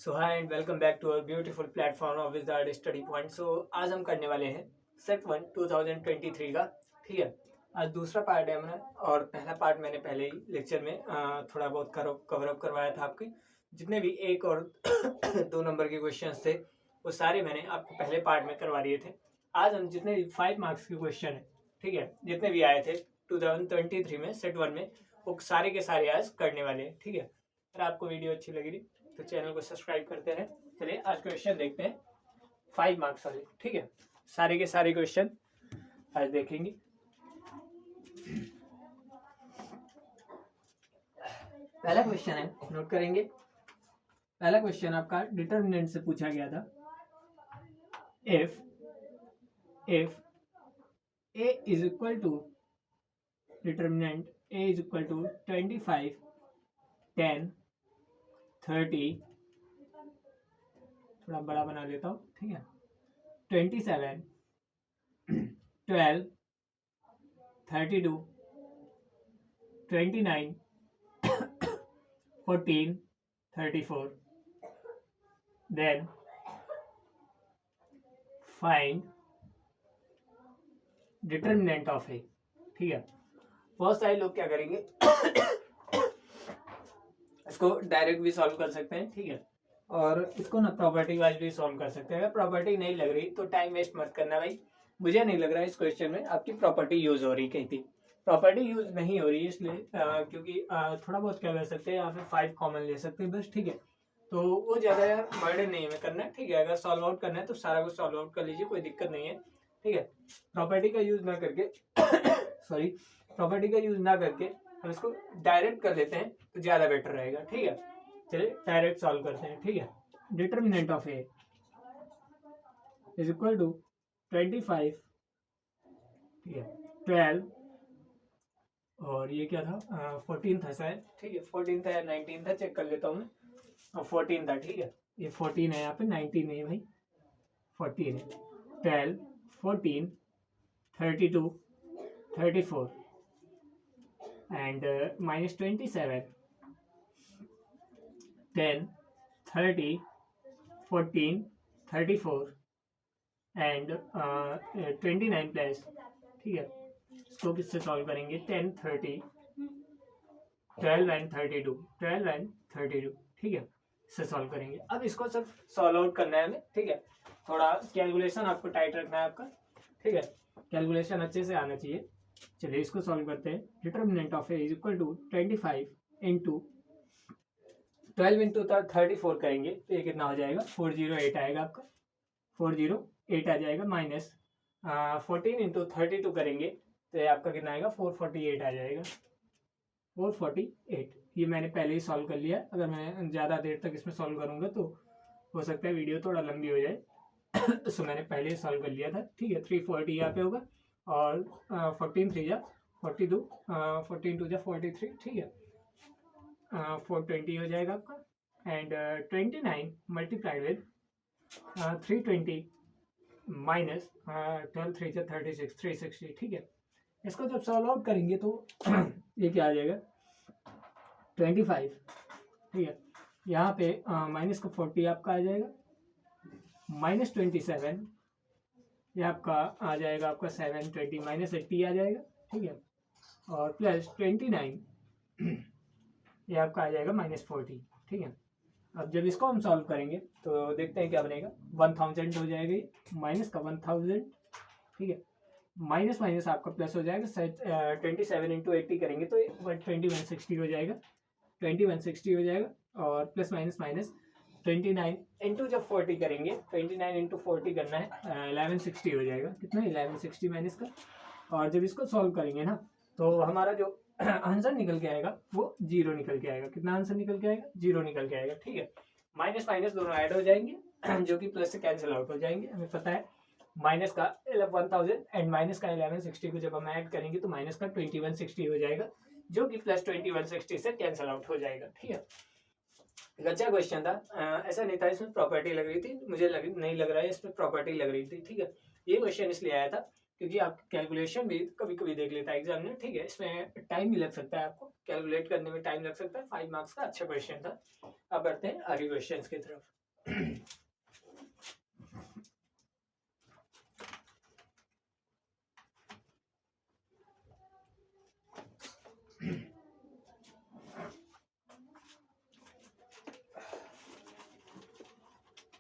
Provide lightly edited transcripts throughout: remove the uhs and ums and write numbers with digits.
So hi and welcome back to our beautiful platform of wizard study point. So आज हम करने वाले हैं सेट 1 2023 का। ठीक है, आज दूसरा पार्ट है हमारा और पहला पार्ट मैंने पहले ही लेक्चर में थोड़ा बहुत कवर अप करवाया था। आपके जितने भी 1 और 2 नंबर के क्वेश्चंस थे वो सारे मैंने आपको पहले पार्ट में करवा दिए थे। आज हम जितने भी 5 मार्क्स के क्वेश्चन है, ठीक है, जितने भी आए थे 2023 में सेट 1 में, वो सारे के सारे आज करने वाले हैं। ठीक है, अगर आपको वीडियो अच्छी लगी रही तो चैनल को सब्सक्राइब करते हैं। चलिए आज क्वेश्चन देखते हैं 5 मार्क्स वाले। ठीक है, सारे के सारे क्वेश्चन आज देखेंगे। पहला क्वेश्चन है, नोट करेंगे। पहला क्वेश्चन आपका डिटर्मिनेंट से पूछा गया था। If a is equal to determinant a is equal to 25, 10, 30, थोड़ा बड़ा बना देता हूँ। ठीक है, 27, 12, 32, 29, 14, 34, then find डिटर्मिनेंट ऑफ ए। ठीक है, बहुत सारे लोग क्या करेंगे इसको डायरेक्ट भी सॉल्व कर सकते हैं। ठीक है, और इसको ना प्रॉपर्टी वाइज भी सॉल्व कर सकते हैं। अगर प्रॉपर्टी नहीं लग रही तो टाइम वेस्ट मत करना भाई। मुझे नहीं लग रहा है इस क्वेश्चन में आपकी प्रॉपर्टी यूज हो रही कहीं थी। प्रॉपर्टी यूज नहीं हो रही इसलिए क्योंकि थोड़ा बहुत क्या कर सकते हैं, यहाँ पे 5 कॉमन ले सकते हैं बस। ठीक है, तो वो ज़्यादा यार बर्डन नहीं हमें करना है। ठीक है, अगर सॉल्व आउट करना है तो सारा कुछ सॉल्व आउट कर लीजिए, कोई दिक्कत नहीं है। ठीक है, प्रॉपर्टी का यूज ना करके सॉरी प्रॉपर्टी का यूज ना करके हम इसको डायरेक्ट कर लेते हैं तो ज़्यादा बेटर रहेगा। ठीक है, चलिए डायरेक्ट सॉल्व करते हैं। ठीक है, determinant of A is equal to 25, ठीक है, 12 और ये क्या था 14 था शायद। ठीक है, 14 था या 19 था, चेक कर लेता हूँ मैं। और 14 था। ठीक है, ये 14 है, यहाँ पे 19 नहीं है भाई, 14 है। 12, 14, 32, 34 एंड माइनस 27, 10, 30, 14, 34 एंड 29 प्लस। ठीक है, इसको किससे सॉल्व करेंगे? 10, 30, 12 एंड 32, 12 एंड 32। ठीक है, इससे सॉल्व करेंगे। अब इसको सिर्फ सॉल्व आउट करना है हमें। ठीक है, थोड़ा कैलकुलेशन आपको टाइट रखना है आपका। ठीक है, कैलकुलेशन अच्छे से आना चाहिए। चलिए इसको सॉल्व करते हैं। Determinant of A is equal to 25 into 12 into 34 करेंगे तो ये कितना हो जाएगा? 408 आएगा आपका, 408 आ जाएगा। माइनस 14 इंटू 32 करेंगे तो ये आपका कितना आएगा? 448 आ जाएगा, 448। ये मैंने पहले ही सॉल्व कर लिया। अगर मैं ज़्यादा देर तक इसमें सॉल्व करूँगा तो हो सकता है वीडियो थोड़ा लंबी हो जाए सो मैंने पहले ही सॉल्व कर लिया था। ठीक है, 340 यहाँ पे होगा और 14 3 जा 42, 14 2 जा 43। ठीक है, 420 हो जाएगा आपका एंड 29 मल्टीप्लाइड विद 320 माइनस 12 3 जा 36, 360। ठीक है, इसको जब सॉल्व आउट करेंगे तो ये क्या आ जाएगा? 25। ठीक है, यहाँ पे माइनस का 40 आपका आ जाएगा, माइनस 27 ये आपका आ जाएगा आपका 7 20 माइनस 80 आ जाएगा। ठीक है, और प्लस 29 ये आपका आ जाएगा माइनस 40। ठीक है, अब जब इसको हम सॉल्व करेंगे तो देखते हैं क्या बनेगा। 1000 हो जाएगा ये, माइनस का 1000। ठीक है, माइनस माइनस आपका प्लस हो जाएगा। 27 इंटू 80 करेंगे तो 2160 हो जाएगा, 2160 हो जाएगा। और प्लस माइनस माइनस 29 इंटू जब 40 करेंगे, 29 इंटू 40 करना है, 1160 हो जाएगा। कितना? 1160 माइनस का। और जब इसको सॉल्व करेंगे ना तो हमारा जो आंसर निकल के आएगा वो 0 निकल के आएगा। कितना आंसर निकल के आएगा? 0 निकल के आएगा। ठीक है, माइनस माइनस दोनों ऐड हो जाएंगे जो कि प्लस से कैंसिल आउट हो जाएंगे। हमें पता है माइनस का 1000 एंड माइनस का 1160 को जब हम ऐड करेंगे तो माइनस का 2160 हो जाएगा, जो कि प्लस 2160 से कैंसिल आउट हो जाएगा। ठीक है, अच्छा क्वेश्चन था। ऐसा नहीं था इसमें प्रॉपर्टी लग रही थी, मुझे नहीं लग रहा है इसमें प्रॉपर्टी लग रही थी। ठीक है, ये क्वेश्चन इसलिए आया था क्योंकि आप कैलकुलेशन भी कभी कभी देख लेता है एग्जाम में। ठीक है, इसमें टाइम भी लग सकता है आपको। कैलकुलेट करने में टाइम लग सकता है। 5 मार्क्स का अच्छा क्वेश्चन था। अब बढ़ते हैं आगे क्वेश्चन की तरफ।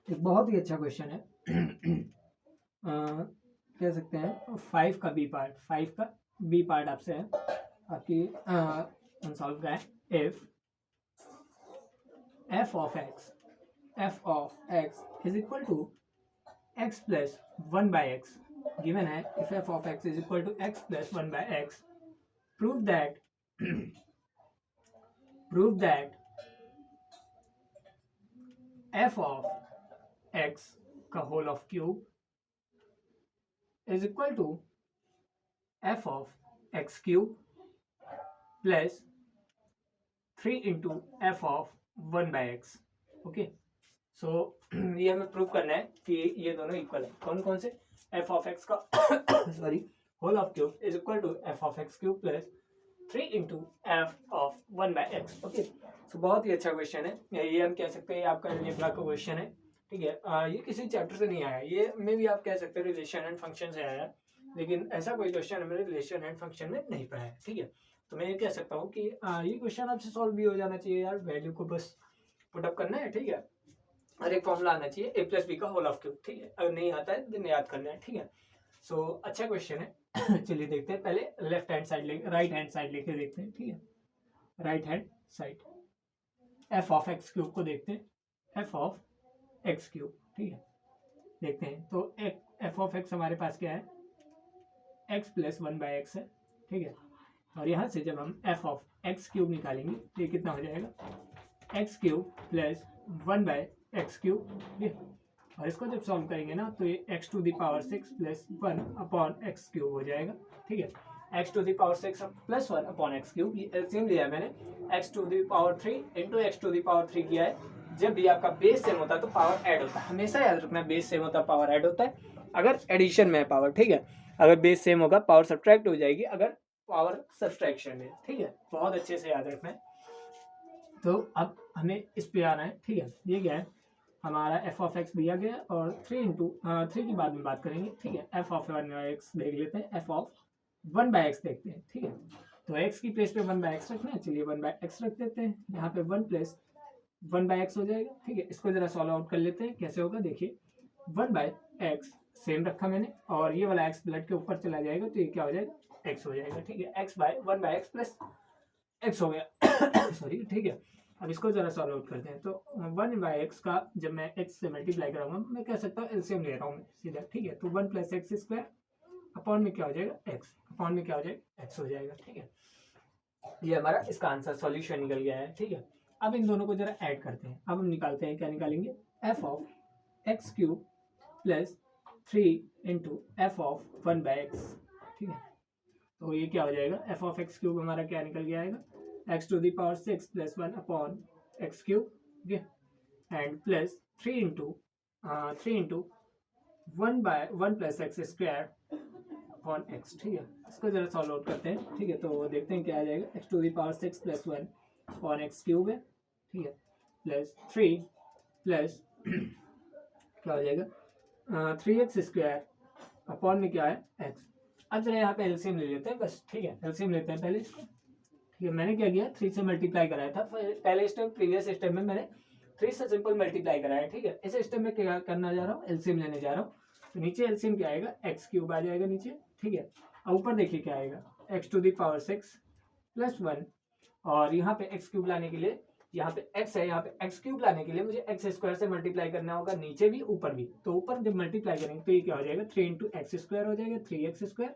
एक बहुत ही अच्छा क्वेश्चन है। कह सकते हैं 5 का बी पार्ट, 5 का बी पार्ट आपसे है आपकी सॉल्व का है। If f of x is equal to x plus 1 by x, given है if f of x is equal to x plus 1 by x, prove that prove that f of x का whole of cube is equal to f of x cube plus 3 into f of 1 by x। Okay, सो ये हमें prove करना है कि ये दोनों equal है। कौन कौन से? f of x का sorry whole of cube is equal to f of x cube plus 3 into f of 1 by x। Okay, so बहुत ही अच्छा क्वेश्चन है। ये हम कह सकते हैं आपका अलजेब्रा का क्वेश्चन है। ठीक है, ये किसी चैप्टर से नहीं आया, ये में भी आप कह सकते हैं रिलेशन एंड फंक्शन से आया है, लेकिन ऐसा कोई क्वेश्चन हमें रिलेशन एंड फंक्शन में नहीं पढ़ा है। ठीक है, तो मैं ये कह सकता हूँ कि ये क्वेश्चन आपसे सॉल्व भी हो जाना चाहिए यार। वैल्यू को बस पुटअप करना है। ठीक है, और एक फॉर्मूला आना चाहिए a प्लस बी का होल ऑफ क्यूब। ठीक है, अगर नहीं आता है तो याद करना है। ठीक है, सो अच्छा क्वेश्चन है। चलिए देखते हैं, पहले लेफ्ट हैंड साइड लेके राइट हैंड साइड लेके देखते हैं। ठीक है, right hand side f of x cube को देखते हैं, f ऑफ x क्यूब। ठीक है, देखते हैं तो f ऑफ x हमारे पास क्या है, x प्लस 1 बाई एक्स है। ठीक है, और यहाँ से जब हम f ऑफ x क्यूब निकालेंगे तो ये कितना हो जाएगा, x cube plus 1 by x cube. ठीक है, और इसको जब सॉल्व करेंगे ना तो ये x to the power 6 plus 1 upon X cube हो जाएगा। ठीक है, x to the power 6 plus 1 upon X cube. ये एलसीएम लिया है मैंने, x to the power 3 into X to the power 3 किया है। जब भी आपका बेस सेम होता है तो पावर ऐड होता है, हमेशा याद रखना, बेस सेम होता है पावर ऐड होता है अगर एडिशन में है पावर। ठीक है, अगर बेस सेम होगा पावर सब्ट्रैक्ट हो जाएगी अगर पावर सब्ट्रैक्शन में। ठीक है, बहुत अच्छे से याद रखना है। तो अब हमें इस पे आना है। ठीक है, ये क्या है हमारा f ऑफ x दिया गया और 3 इंटू 3 की बाद में बात करेंगे। ठीक है, f ऑफ 1 बाई एक्स देख लेते हैं, f ऑफ 1 बाई एक्स देखते हैं। ठीक है, तो x की प्लेस पे 1 बाई एक्स रखना है, चलिए 1 बाई एक्स रख देते हैं। यहाँ पे 1 प्लस 1 बाई एक्स हो जाएगा। ठीक है, इसको जरा सॉल्व आउट कर लेते हैं, कैसे होगा देखिए। 1 बाई एक्स सेम रखा मैंने और ये वाला x ब्लड के ऊपर चला जाएगा तो ये क्या हो जाएगा, x हो जाएगा। ठीक है, x by 1 by X plus x हो गया। सॉरी, ठीक है, अब इसको जरा सॉल्व आउट करते हैं। तो 1 बाई एक्स का जब मैं x से मल्टीप्लाई कराऊंगा, मैं कह सकता हूँ एलसीएम ले रहा हूँ मैं सीधा। ठीक है, तो 1 प्लस एक्स स्क्वायर अपॉन में क्या हो जाएगा, x अपॉन में क्या हो जाएगा, x हो जाएगा। ठीक है, ये हमारा इसका आंसर सॉल्यूशन निकल गया है। ठीक है, अब इन दोनों को जरा ऐड करते हैं। अब हम निकालते हैं, क्या निकालेंगे, f of X cube plus 3 into F of 1 by x. ठीक है, तो ये क्या हो जाएगा, f ऑफ एक्स क्यूब हमारा क्या निकल के आएगा, x to the power 6 plus 1 upon X cube. ठीक है, and plus 3 into 1 plus x square upon X. ठीक है, इसको जरा सॉल्व आउट करते हैं। ठीक है, तो देखते हैं क्या आ जाएगा, x to the power 6 plus 1 upon X cube है। ठीक है, प्लस 3 प्लस क्या हो जाएगा, 3x स्क्वायर अपॉन में क्या है, x। अब जरा यहाँ पे एलसीएम ले लेते हैं बस। ठीक है, एलसीएम लेते हैं पहले इसको। ठीक है, मैंने क्या किया, 3 से मल्टीप्लाई कराया था पहले स्टेप, प्रीवियस स्टेप में मैंने 3 से सिंपल मल्टीप्लाई कराया। ठीक है, इस स्टेप में क्या करना जा रहा हूँ, एलसीएम लेने जा रहा हूँ। तो नीचे एलसीएम क्या आएगा, एक्स क्यूब आ जाएगा नीचे। ठीक है, और ऊपर देखिए क्या आएगा, X to the power 6 plus 1, और यहाँ पे एक्स क्यूब लाने के लिए, यहाँ पे x है, यहाँ पे एक्स क्यूब लाने के लिए मुझे एक्स स्क्वायर से मल्टीप्लाई करना होगा, नीचे भी ऊपर भी। तो ऊपर जब मल्टीप्लाई करेंगे तो ये क्या हो जाएगा, 3 इंटू एक्स स्क्वायर हो जाएगा, 3x square,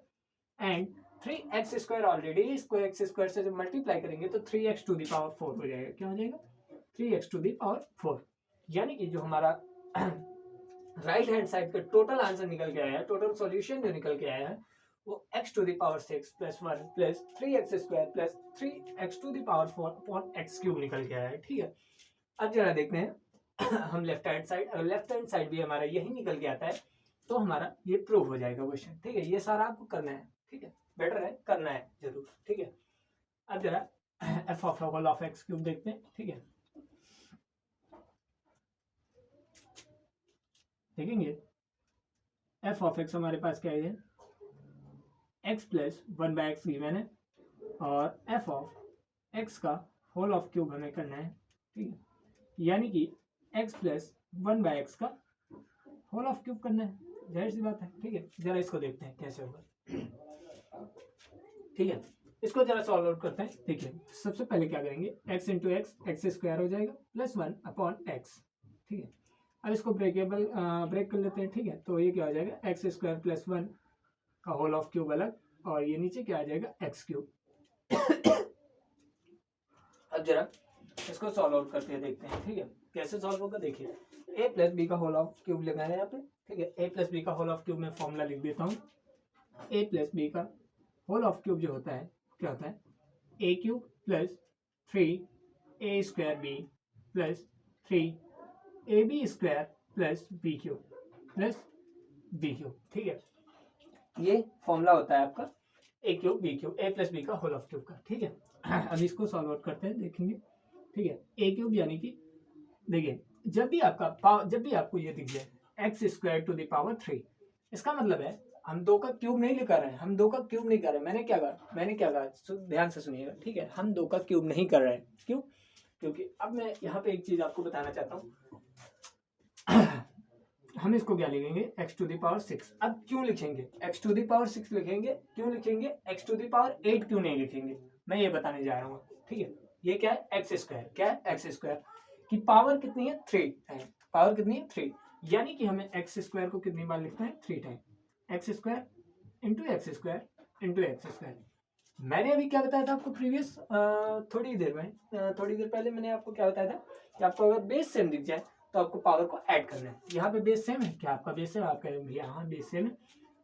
and 3x square already इसको x स्क्वायर से जब मल्टीप्लाई करेंगे तो 3x टू द पावर 4 हो जाएगा। क्या हो जाएगा, 3x टू द पावर 4। यानी कि जो हमारा राइट हैंड साइड का टोटल आंसर निकल के आया है, टोटल सॉल्यूशन जो निकल के आया है वो x to the power 6 plus 1 plus 3x square plus 3x to the power 4 upon X cube निकल के आया है। ठीक है, अब जरा देखते हैं हम लेफ्ट हैंड साइड, अगर लेफ्ट हैंड साइड भी हमारा यही निकल के आता है तो हमारा ये प्रूव हो जाएगा क्वेश्चन। ठीक है, ये सारा आपको करना है। ठीक है, बेटर है करना है जरूर। ठीक है, अब जरा F of whole of X cube देखते हैं, ठीक है। देखेंगे एफ ऑफ एक्स हमारे पास क्या है, एक्स प्लस 1/x गिवन है और एफ ऑफ एक्स का होल ऑफ क्यूब हमें करना है, ठीक है, यानी कि एक्स प्लस 1/x का होल ऑफ क्यूब करना है, जाहिर सी बात है, ठीक है। जरा इसको देखते हैं कैसे होगा, ठीक है। इसको जरा सॉल्व आउट करते हैं। देखिए सबसे पहले क्या करेंगे, x into x x square हो जाएगा प्लस 1 अपॉन एक्स, ठीक है। अब इसको ब्रेक कर लेते हैं, ठीक है। तो ये क्या हो जाएगा, एक्स स्क्वायर प्लस 1 का होल ऑफ क्यूब अलग और ये नीचे क्या आ जाएगा, एक्स क्यूब। अब जरा इसको सॉल्व आउट करके देखते हैं, ठीक है, कैसे सॉल्व होगा। देखिए a प्लस बी का होल ऑफ क्यूब लेना है यहाँ पे, ठीक है। a प्लस बी का होल ऑफ क्यूब में फॉर्मूला लिख देता हूँ। a प्लस बी का होल ऑफ क्यूब जो होता है क्या होता है, a cube plus 3 a square B plus 3 ab square plus B cube plus B cube, ठीक है। ये फॉर्मूला होता है आपका a cube B cube, a plus B का होल ऑफ क्यूब का, ठीक है। अब इसको सॉल्व आउट करते हैं, देखेंगे, ठीक है। a क्यूब यानी कि देखिए जब भी आपको ये दिख जाए X square to the power 3, इसका मतलब है हम 2 का क्यूब नहीं कर रहे हैं, हम 2 का क्यूब नहीं कर रहे हैं। मैंने क्या कहा ध्यान से सुनिएगा, ठीक है। हम 2 का क्यूब नहीं कर रहे हैं, क्यों? क्योंकि अब मैं यहाँ पे एक चीज आपको बताना चाहता हूँ। हम इसको क्या लिखेंगे, एक्स टू द पावर 6। अब क्यों लिखेंगे एक्स टू द पावर 6 लिखेंगे, क्यों लिखेंगे एक्स टू द पावर 8 क्यों नहीं लिखेंगे, मैं ये बताने जा रहा हूँ, ठीक है। ये क्या है, एक्स स्क्वायर, क्या है, एक्स स्क्वायर की पावर कितनी है, 3 है, पावर कितनी है 3, यानी कि हमें एक्स स्क्वायर को कितनी बार लिखना है, 3 time, x square into x square into x square. मैंने अभी क्या बताया था आपको प्रीवियस थोड़ी देर पहले मैंने आपको क्या बताया था कि आपको अगर बेस सेम दिख जाए तो आपको पावर को ऐड करना है। यहाँ पे बेस सेम है, क्या आपका बेस सेम, आपका भैया हाँ बेस सेम है,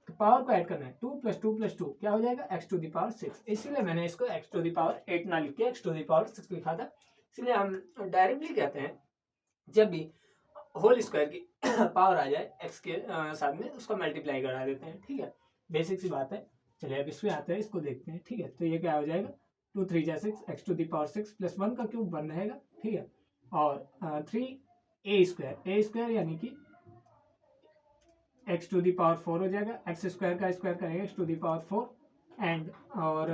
तो पावर को ऐड करना है। 2 + 2 + 2 क्या हो जाएगा, एक्स टू द पावर 6। इसीलिए मैंने इसको एक्स टू द पावर 8 ना लिख के एक्स टू द पावर 6 लिखा था। इसलिए हम डायरेक्टली कहते हैं जब भी होल स्क्वायर की पावर आ जाए एक्स के साथ में उसका मल्टीप्लाई करा देते हैं, ठीक है। बेसिक सी बात है। चलिए अब इसमें आते हैं, इसको देखते हैं, ठीक है। तो ये क्या हो जाएगा, 2 3 जा 6 X to the power 6 plus 1 का क्यूब 1 रहेगा, ठीक है। और 3 a स्क्वायर यानी कि एक्स टू द पावर 4 हो जाएगा, एक्स स्क्वायर का स्क्वायर करेंगे X to the power 4 and और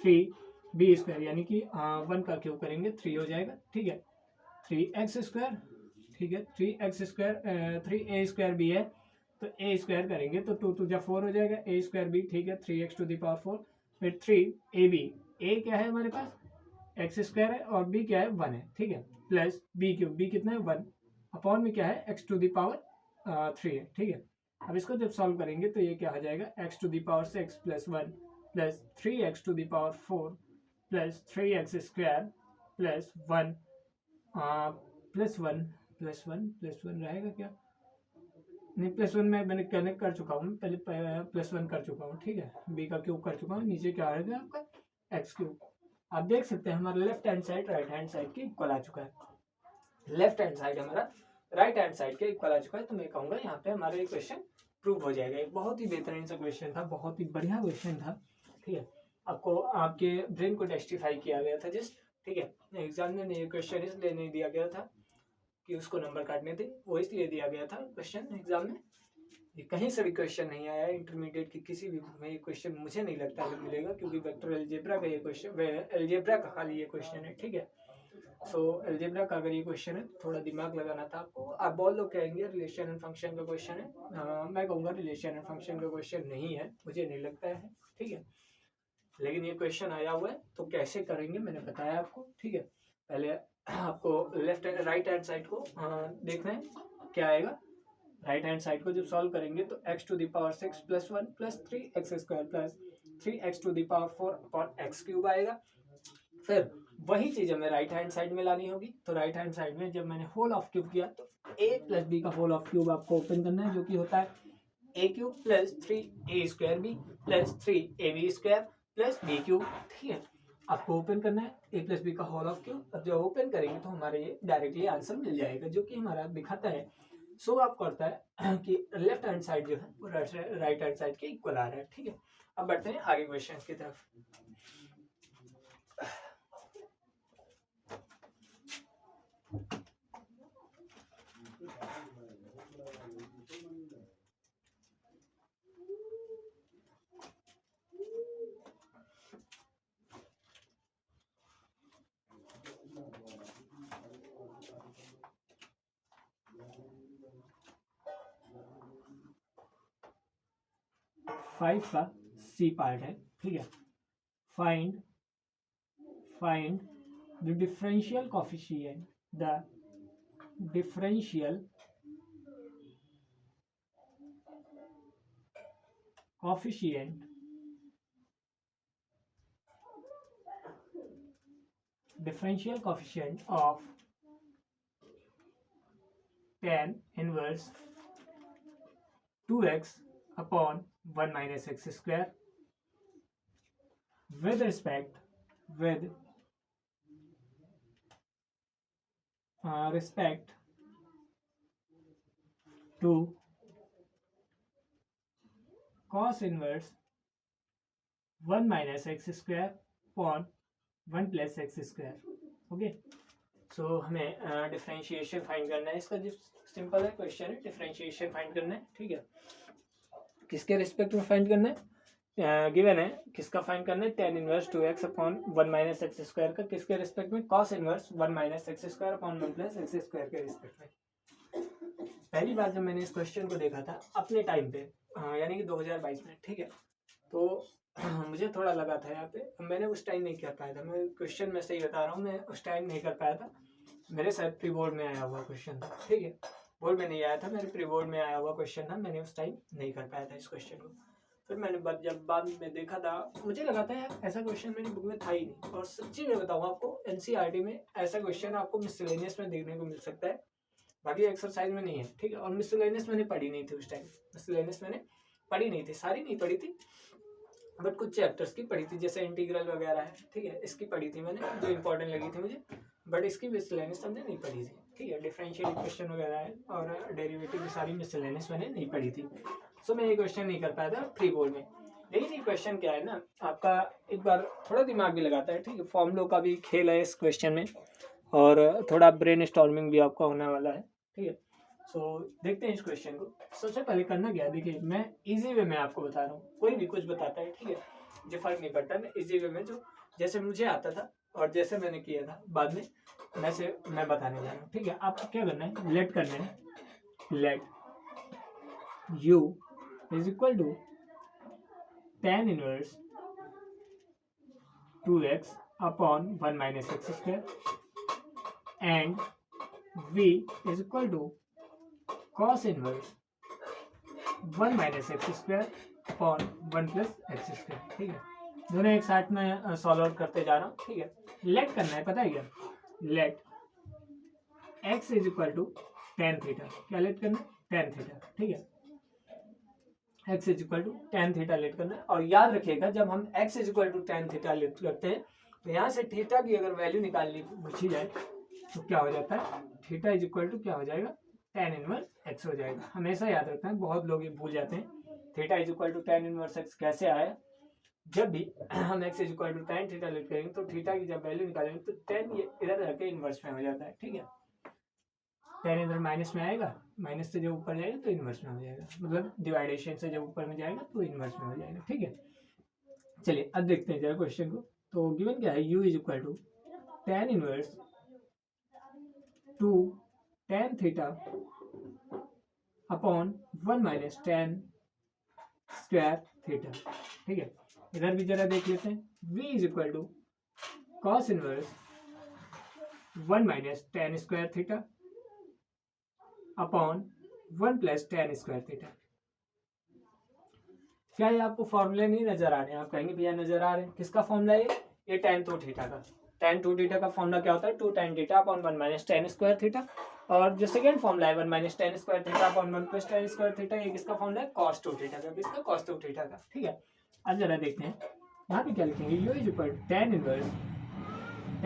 3b स्क्वायर यानी कि 1 का क्यूब करेंगे 3 हो जाएगा, ठीक है। 3x स्क्वायर, ठीक है, 3x स्क्वायर 3a स्क्वायर भी है तो a स्क्वायर करेंगे तो 2 2 4 हो जाएगा, a स्क्वायर भी, ठीक है, 3x टू द पावर 4, फिर 3ab, a क्या है हमारे पास एक्स स्क्वायर है और b क्या है 1 है, ठीक है, प्लस b क्यूब, b कितना है 1 अपॉन में क्या है एक्स टू द पावर 3 है, ठीक है। अब इसको जब सॉल्व करेंगे तो ये क्या हो जाएगा, X to the power 6 plus 1 plus 3x to the power 4 plus 3x square plus 1 plus one रहेगा क्या, नहीं प्लस 1 में मैंने कनेक्ट कर चुका हूँ, पहले प्लस 1 कर चुका हूँ, ठीक है। b का क्यूब कर चुका हूँ, नीचे क्या आएगा आपका एक्स क्यूब। आप देख सकते हैं हमारा left hand side right hand side के इक्वल आ चुका है, लेफ्ट हैंड साइड हमारा राइट हैंड साइड के इक्वल आ चुका है। तो मैं कहूँगा यहाँ पे हमारा ये क्वेश्चन प्रूव हो जाएगा। एक बहुत ही बेहतरीन सा क्वेश्चन था, बहुत ही बढ़िया क्वेश्चन था, ठीक है। आपको आपके ब्रेन को टेस्टिफाई किया गया था जस्ट, ठीक है। एग्जाम में ये क्वेश्चन इसलिए नहीं दिया गया था कि उसको नंबर काटने थे, वो इसलिए दिया गया था क्वेश्चन एग्जाम में। ये कहीं से भी क्वेश्चन नहीं आया है, इंटरमीडिएट की किसी भी में ये क्वेश्चन मुझे नहीं लगता है मिलेगा, क्योंकि वेक्टर अलजेब्रा का ये क्वेश्चन, अलजेब्रा का खाली ये क्वेश्चन है, ठीक है। सो अलजेब्रा का अगर ये क्वेश्चन है थोड़ा दिमाग लगाना था आपको। आप बहुत लोग कहेंगे रिलेशन एंड फंक्शन का क्वेश्चन है, मैं कहूँगा रिलेशन एंड फंक्शन का क्वेश्चन नहीं है, मुझे नहीं लगता है, ठीक है। लेकिन ये क्वेश्चन आया हुआ है तो कैसे करेंगे मैंने बताया आपको, ठीक है। पहले आपको left and right hand side को देखना है क्या आएगा। राइट हैंड साइड को जब सॉल्व करेंगे तो x to the power 6 plus 1 plus 3x square plus 3x to the power 4 upon X cube आएगा। फिर वही चीज हमें राइट हैंड साइड में लानी होगी। तो राइट हैंड साइड में जब मैंने होल ऑफ क्यूब किया तो a प्लस b का होल ऑफ क्यूब आपको ओपन करना है, जो कि होता है a cube plus 3a square b plus 3ab square plus b cube, ठीक है। आपको ओपन करना है a प्लस b का होल ऑफ क्यूब। अब जब ओपन करेंगे तो हमारे ये डायरेक्टली आंसर मिल जाएगा, जो कि हमारा दिखाता है शो आप करता है कि लेफ्ट हैंड साइड जो है वो राइट हैंड साइड के इक्वल आ रहा है, ठीक है। अब बढ़ते हैं आगे क्वेश्चन की तरफ। 5 का सी पार्ट है, ठीक है। Find the differential coefficient, the differential coefficient of tan inverse 2x upon 1 minus x square with respect to cos inverse 1 minus x square upon 1 plus x square। Okay, सो हमें differentiation find करना है इसका। जो simple है question है, differentiation find करना है, ठीक है। किसके रिस्पेक्ट में फाइंड करना है, गिवन है किसका फाइंड करना है, tan inverse 2x upon 1 minus X square का, किसके रिस्पेक्ट में, cos inverse 1 minus X square upon 1 plus x square के रिस्पेक्ट में। पहली बार जब मैंने इस क्वेश्चन को देखा था अपने टाइम पे, यानी कि 2022 में, ठीक है, तो मुझे थोड़ा लगा था यहाँ पे, मैंने उस टाइम नहीं कर पाया था। मैं क्वेश्चन में सही बता रहा हूँ, मैं उस टाइम नहीं कर पाया था। मेरे साथ प्री बोर्ड में आया हुआ क्वेश्चन था, ठीक है, बोर्ड में नहीं आया था, मेरे प्री बोर्ड में आया हुआ क्वेश्चन था। मैंने उस टाइम नहीं कर पाया था इस क्वेश्चन को। फिर मैंने जब बाद में देखा था, मुझे लगा था यार ऐसा क्वेश्चन मेरी बुक में था ही नहीं। और सच्ची में बताऊँ आपको, एनसीईआरटी में ऐसा क्वेश्चन आपको मिसलेनियस में देखने को मिल सकता है, बाकी एक्सरसाइज में नहीं है, ठीक है। और मिसलेनियस मैंने पढ़ी नहीं थी उस टाइम, मिसलेनियस मैंने पढ़ी नहीं थी, सारी नहीं पढ़ी थी, बट कुछ चैप्टर्स की पढ़ी थी, जैसे इंटीग्रल वगैरह है, ठीक है, इसकी पढ़ी थी मैंने, जो इंपॉर्टेंट लगी थी मुझे, बट इसकी मिसलेनियस हमने नहीं पढ़ी थी, ठीक है। डिफरेंशियल इक्वेशन वगैरह है और डेरिवेटिव की सारी मिसलेनियस मैंने नहीं पढ़ी थी। सो मैं ये क्वेश्चन नहीं कर पाया था प्री बोर्ड में। लेकिन ये क्वेश्चन क्या है ना, आपका एक बार थोड़ा दिमाग भी लगाता है, ठीक है, फॉर्मूलों का भी खेल है इस क्वेश्चन में, और थोड़ा ब्रेन स्टॉर्मिंग भी आपका होने वाला है, ठीक है। सो देखते हैं इस क्वेश्चन को। सबसे पहले करना क्या है, देखिए मैं इजी वे में आपको बता रहा हूँ, कोई भी कुछ बताता है, ठीक है, मुझे फर्क नहीं पड़ता, मैं इजी वे में जो जैसे मुझे आता था और जैसे मैंने किया था बाद में वैसे मैं बताने जा रहा हूँ, ठीक है। आपको क्या करना है, लेट करना है, let u is equal to tan inverse 2x upon 1 minus X square and v is equal to cos inverse 1 minus X square upon 1 plus x square, ठीक है। दोनों एक साथ में सॉल्व आउट करते जा रहा हूँ, ठीक है। लेट करना है, पता है क्या, let x is equal to tan theta, क्या लेट करना है, tan थीटा, ठीक है। x is equal to tan theta let करना है। और याद रखिएगा जब हम x is equal to tan theta let करते हैं तो यहाँ से थीटा की अगर वैल्यू निकालनी पूछी जाए तो क्या हो जाता है, थीटा इज इक्वल टू क्या हो जाएगा, tan इनवर्स x हो जाएगा। हमेशा याद रखना है, बहुत लोग ये भूल जाते हैं, theta is equal to tan inverse x कैसे आया। जब भी हम x is equal to tan theta let करेंगे तो थीटा की जब वैल्यू निकालेंगे तो tan ये इधर रह के इनवर्स में हो जाता है, ठीक है। tan इधर माइनस में आएगा, माइनस से जब ऊपर जाएगा तो इनवर्स में हो जाएगा, मतलब डिवाइडेशन से जब ऊपर में जाएगा तो इनवर्स में हो जाएगा, ठीक है। चलिए अब देखते हैं जरा क्वेश्चन को। तो गिवन क्या है, u is equal to tan inverse 2 tan theta upon 1 minus tan square theta, ठीक है। इधर भी जरा देख लेते हैं, v is equal to cos inverse 1 minus tan square theta upon 1 plus tan square theta. क्या ये आपको फॉर्मूले नहीं नजर आ रहे हैं, आप कहेंगे भैया नजर आ रहे हैं, किसका फॉर्मूला है ये tan 2 थीटा का। tan 2 थीटा का फॉर्मूला क्या होता है, 2 tan theta upon 1 minus tan square theta. और जो सेकंड फॉर्मूला है 1 minus tan square theta upon 1 plus tan square theta, ये किसका फॉर्मूला है, cos 2 थीटा का, किसका, cos 2 थीटा का, ठीक है। अब जरा देखते हैं यहाँ पे क्या लिखेंगे, u is equal tan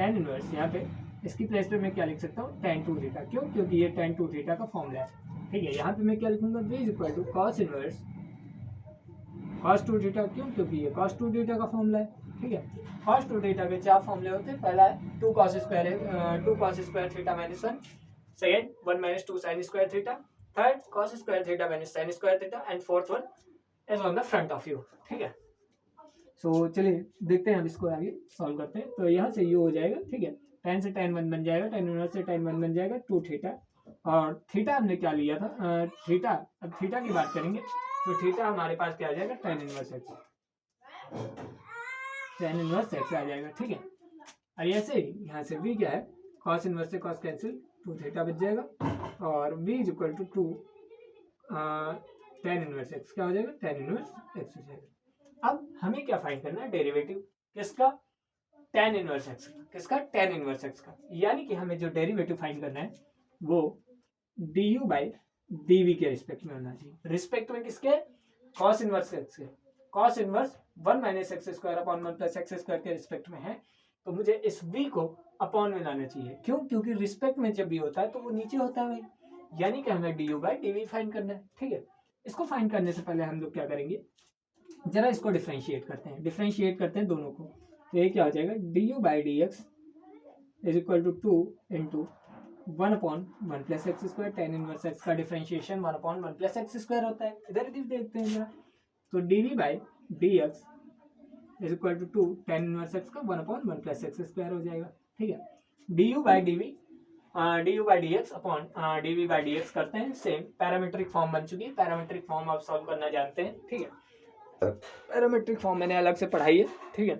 inverse यहाँ पे इसकी प्लेस पे मैं क्या लिख सकता हूँ, tan 2 थीटा, क्यों, क्योंकि ये tan 2 थीटा का फॉर्मूला है, ठीक है। यहाँ पे मैं क्या लिखूंगा, v is equal to cos inverse cos 2 theta, क्यों, क्योंकि ये cos 2 थीटा का फॉर्मूला है, ठीक है। cos 2 थीटा के चार फॉर्मूले होते हैं, पहला है 2 cos square theta minus 1, second 1 minus 2 sin square theta, third cos square theta minus sin square theta and fourth one is on the front of you, ठीक है। सो चलिए देखते हैं हम इसको आगे सॉल्व करते हैं। तो यहाँ से u हो जाएगा, ठीक है, tan से tan 1 बन जाएगा, tan इनवर्स से tan 1 बन जाएगा 2 थीटा, और थीटा हमने क्या लिया था, थीटा, अब थीटा की बात करेंगे तो थीटा हमारे पास क्या आ जाएगा, tan inverse x, tan inverse x आ जाएगा। ठीक है, और ऐसे ही यहाँ से v क्या है, cos इनवर्स से cos कैंसिल, 2 थीटा बच जाएगा और v is equal to 2 tan inverse X क्या हो जाएगा, tan इनवर्स एक्स हो जाएगा। अब हमें क्या फाइंड करना है, डेरिवेटिव किसका, tan इनवर्स एक्स का। किसका, tan इनवर्स एक्स का। यानी कि हमें जो डेरिवेटिव फाइंड करना है वो du बाई dv के रिस्पेक्ट में होना चाहिए। रिस्पेक्ट में किसके, cos इनवर्स एक्स के। cos inverse 1 minus X square upon 1 plus x square के रिस्पेक्ट में है, तो मुझे इस v को अपॉन में लाना चाहिए। क्यों, क्योंकि रिस्पेक्ट में जब भी होता है तो वो नीचे होता है भाई, यानी कि हमें du बाई dv फाइंड करना है। ठीक है, इसको फाइंड करने से पहले हम लोग क्या करेंगे, जरा इसको डिफ्रेंशिएट करते हैं, डिफ्रेंशिएट करते हैं दोनों को। तो ये क्या हो जाएगा, du by dx is equal to 2 into 1 upon 1 plus x square. tan inverse x का differentiation 1 upon 1 plus x square होता है। इधर देखते हैं जरा, तो dv by dx is equal to 2 tan inverse x का 1 अपॉन 1 प्लस एक्स स्क्वायर हो जाएगा। ठीक है, du by dx upon dv by dx करते हैं, सेम पैरामीट्रिक फॉर्म बन चुकी है। पैरामीट्रिक फॉर्म आप सॉल्व करना जानते हैं। ठीक है, पैरामीट्रिक फॉर्म मैंने अलग से पढ़ाई है। ठीक है,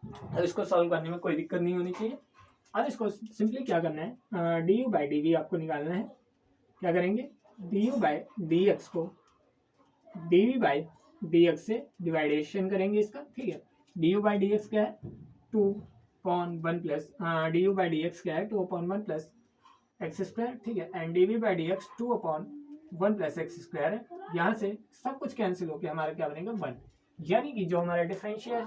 तो इसको सॉल्व करने में कोई दिक्कत नहीं होनी चाहिए। अब इसको सिंपली क्या करना है, du बाई dv आपको निकालना है। क्या करेंगे, du बाई dx को dv बाई dx से डिवाइडेशन करेंगे इसका। ठीक है, du बाई dx क्या है, 2 upon 1 plus du by dx क्या है, 2 अपॉन 1 प्लस एक्स स्क्वायर। ठीक है, and dv by dx 2 upon 1 plus x square है। यहाँ से सब कुछ कैंसिल होकर हमारा क्या बनेगा, 1। यानी कि जो हमारा डिफरेंशियल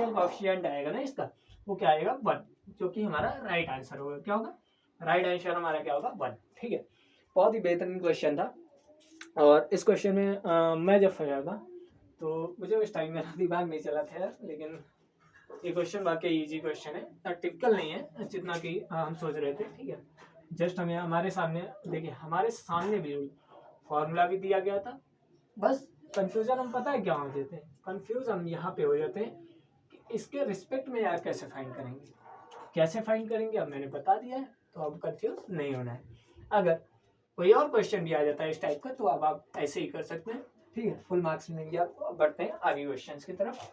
कोएफिशिएंट आएगा ना इसका, वो क्या आएगा, 1, जो कि हमारा राइट आंसर होगा। क्या होगा, राइट आंसर हमारा क्या होगा, 1। ठीक है, बहुत ही बेहतरीन क्वेश्चन था। और इस क्वेश्चन में मैं जब फंसा था तो मुझे उस टाइम मेरा दिमाग नहीं चला था यार, लेकिन ये क्वेश्चन वाकई इजी क्वेश्चन है, टिपिकल नहीं है जितना कि हम सोच रहे थे। ठीक है, जस्ट हमें हमारे सामने देखिए, हमारे सामने भी फॉर्मूला भी दिया गया था। बस कंफ्यूजन हम पता है क्या हो जाते हैं, कंफ्यूज हम यहाँ पे हो जाते हैं कि इसके रिस्पेक्ट में यार कैसे फाइंड करेंगे, कैसे फाइंड करेंगे, अब मैंने बता दिया है तो अब कंफ्यूज नहीं होना है। अगर कोई और क्वेश्चन भी आ जाता है इस टाइप का तो अब आप ऐसे ही कर सकते हैं। ठीक है, फुल मार्क्स मिलेंगे आपको। अब बढ़ते हैं आगे क्वेश्चन की तरफ।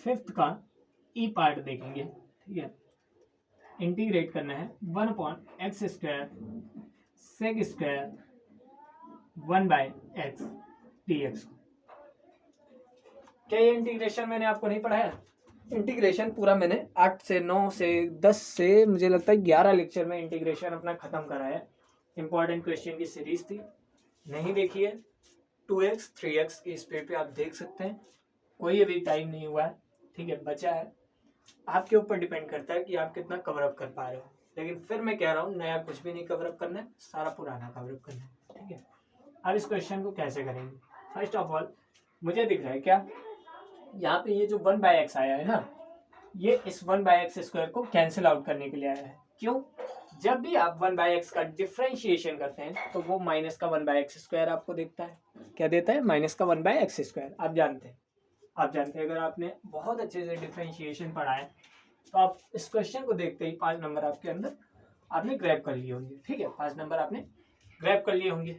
फिफ्थ का ई पार्ट देखेंगे। ठीक है, इंटीग्रेट करना है 1 upon X square sec square 1 by X dx। क्या ये इंटीग्रेशन मैंने आपको नहीं पढ़ाया, इंटीग्रेशन पूरा मैंने 8 से 9 से 10 से मुझे लगता है 11 लेक्चर में इंटीग्रेशन अपना खत्म करा है। इंपॉर्टेंट क्वेश्चन की सीरीज थी, नहीं देखी है 2x 3x की स्पीड पे आप देख सकते हैं। कोई अभी टाइम नहीं हुआ है। ठीक है, बचा है, आपके ऊपर डिपेंड करता है कि आप कितना कवर अप कर पा रहे हो। लेकिन फिर मैं कह रहा हूँ नया कुछ भी नहीं कवर अप करना है, सारा पुराना कवर अप करना है। ठीक है, अब इस क्वेश्चन को कैसे करेंगे, फर्स्ट ऑफ ऑल मुझे दिख रहा है क्या, यहाँ पे ये जो 1 बाय एक्स आया है ना, ये इस 1 बाय एक्स स्क्वायर को कैंसिल आउट करने के लिए आया है। क्यों, जब भी आप 1 बाय एक्स का डिफरेंशिएशन करते हैं तो वो माइनस का 1 बाय एक्स स्क्वायर आपको देता है। क्या देता है, माइनस का 1 बाय एक्स स्क्वायर। आप जानते हैं अगर आपने बहुत अच्छे से डिफरेंशिएशन पढ़ा है तो आप इस क्वेश्चन को देखते ही 5 नंबर आपके अंदर आपने ग्रैब कर लिए होंगे। ठीक है, 5 नंबर आपने ग्रैब कर लिए होंगे।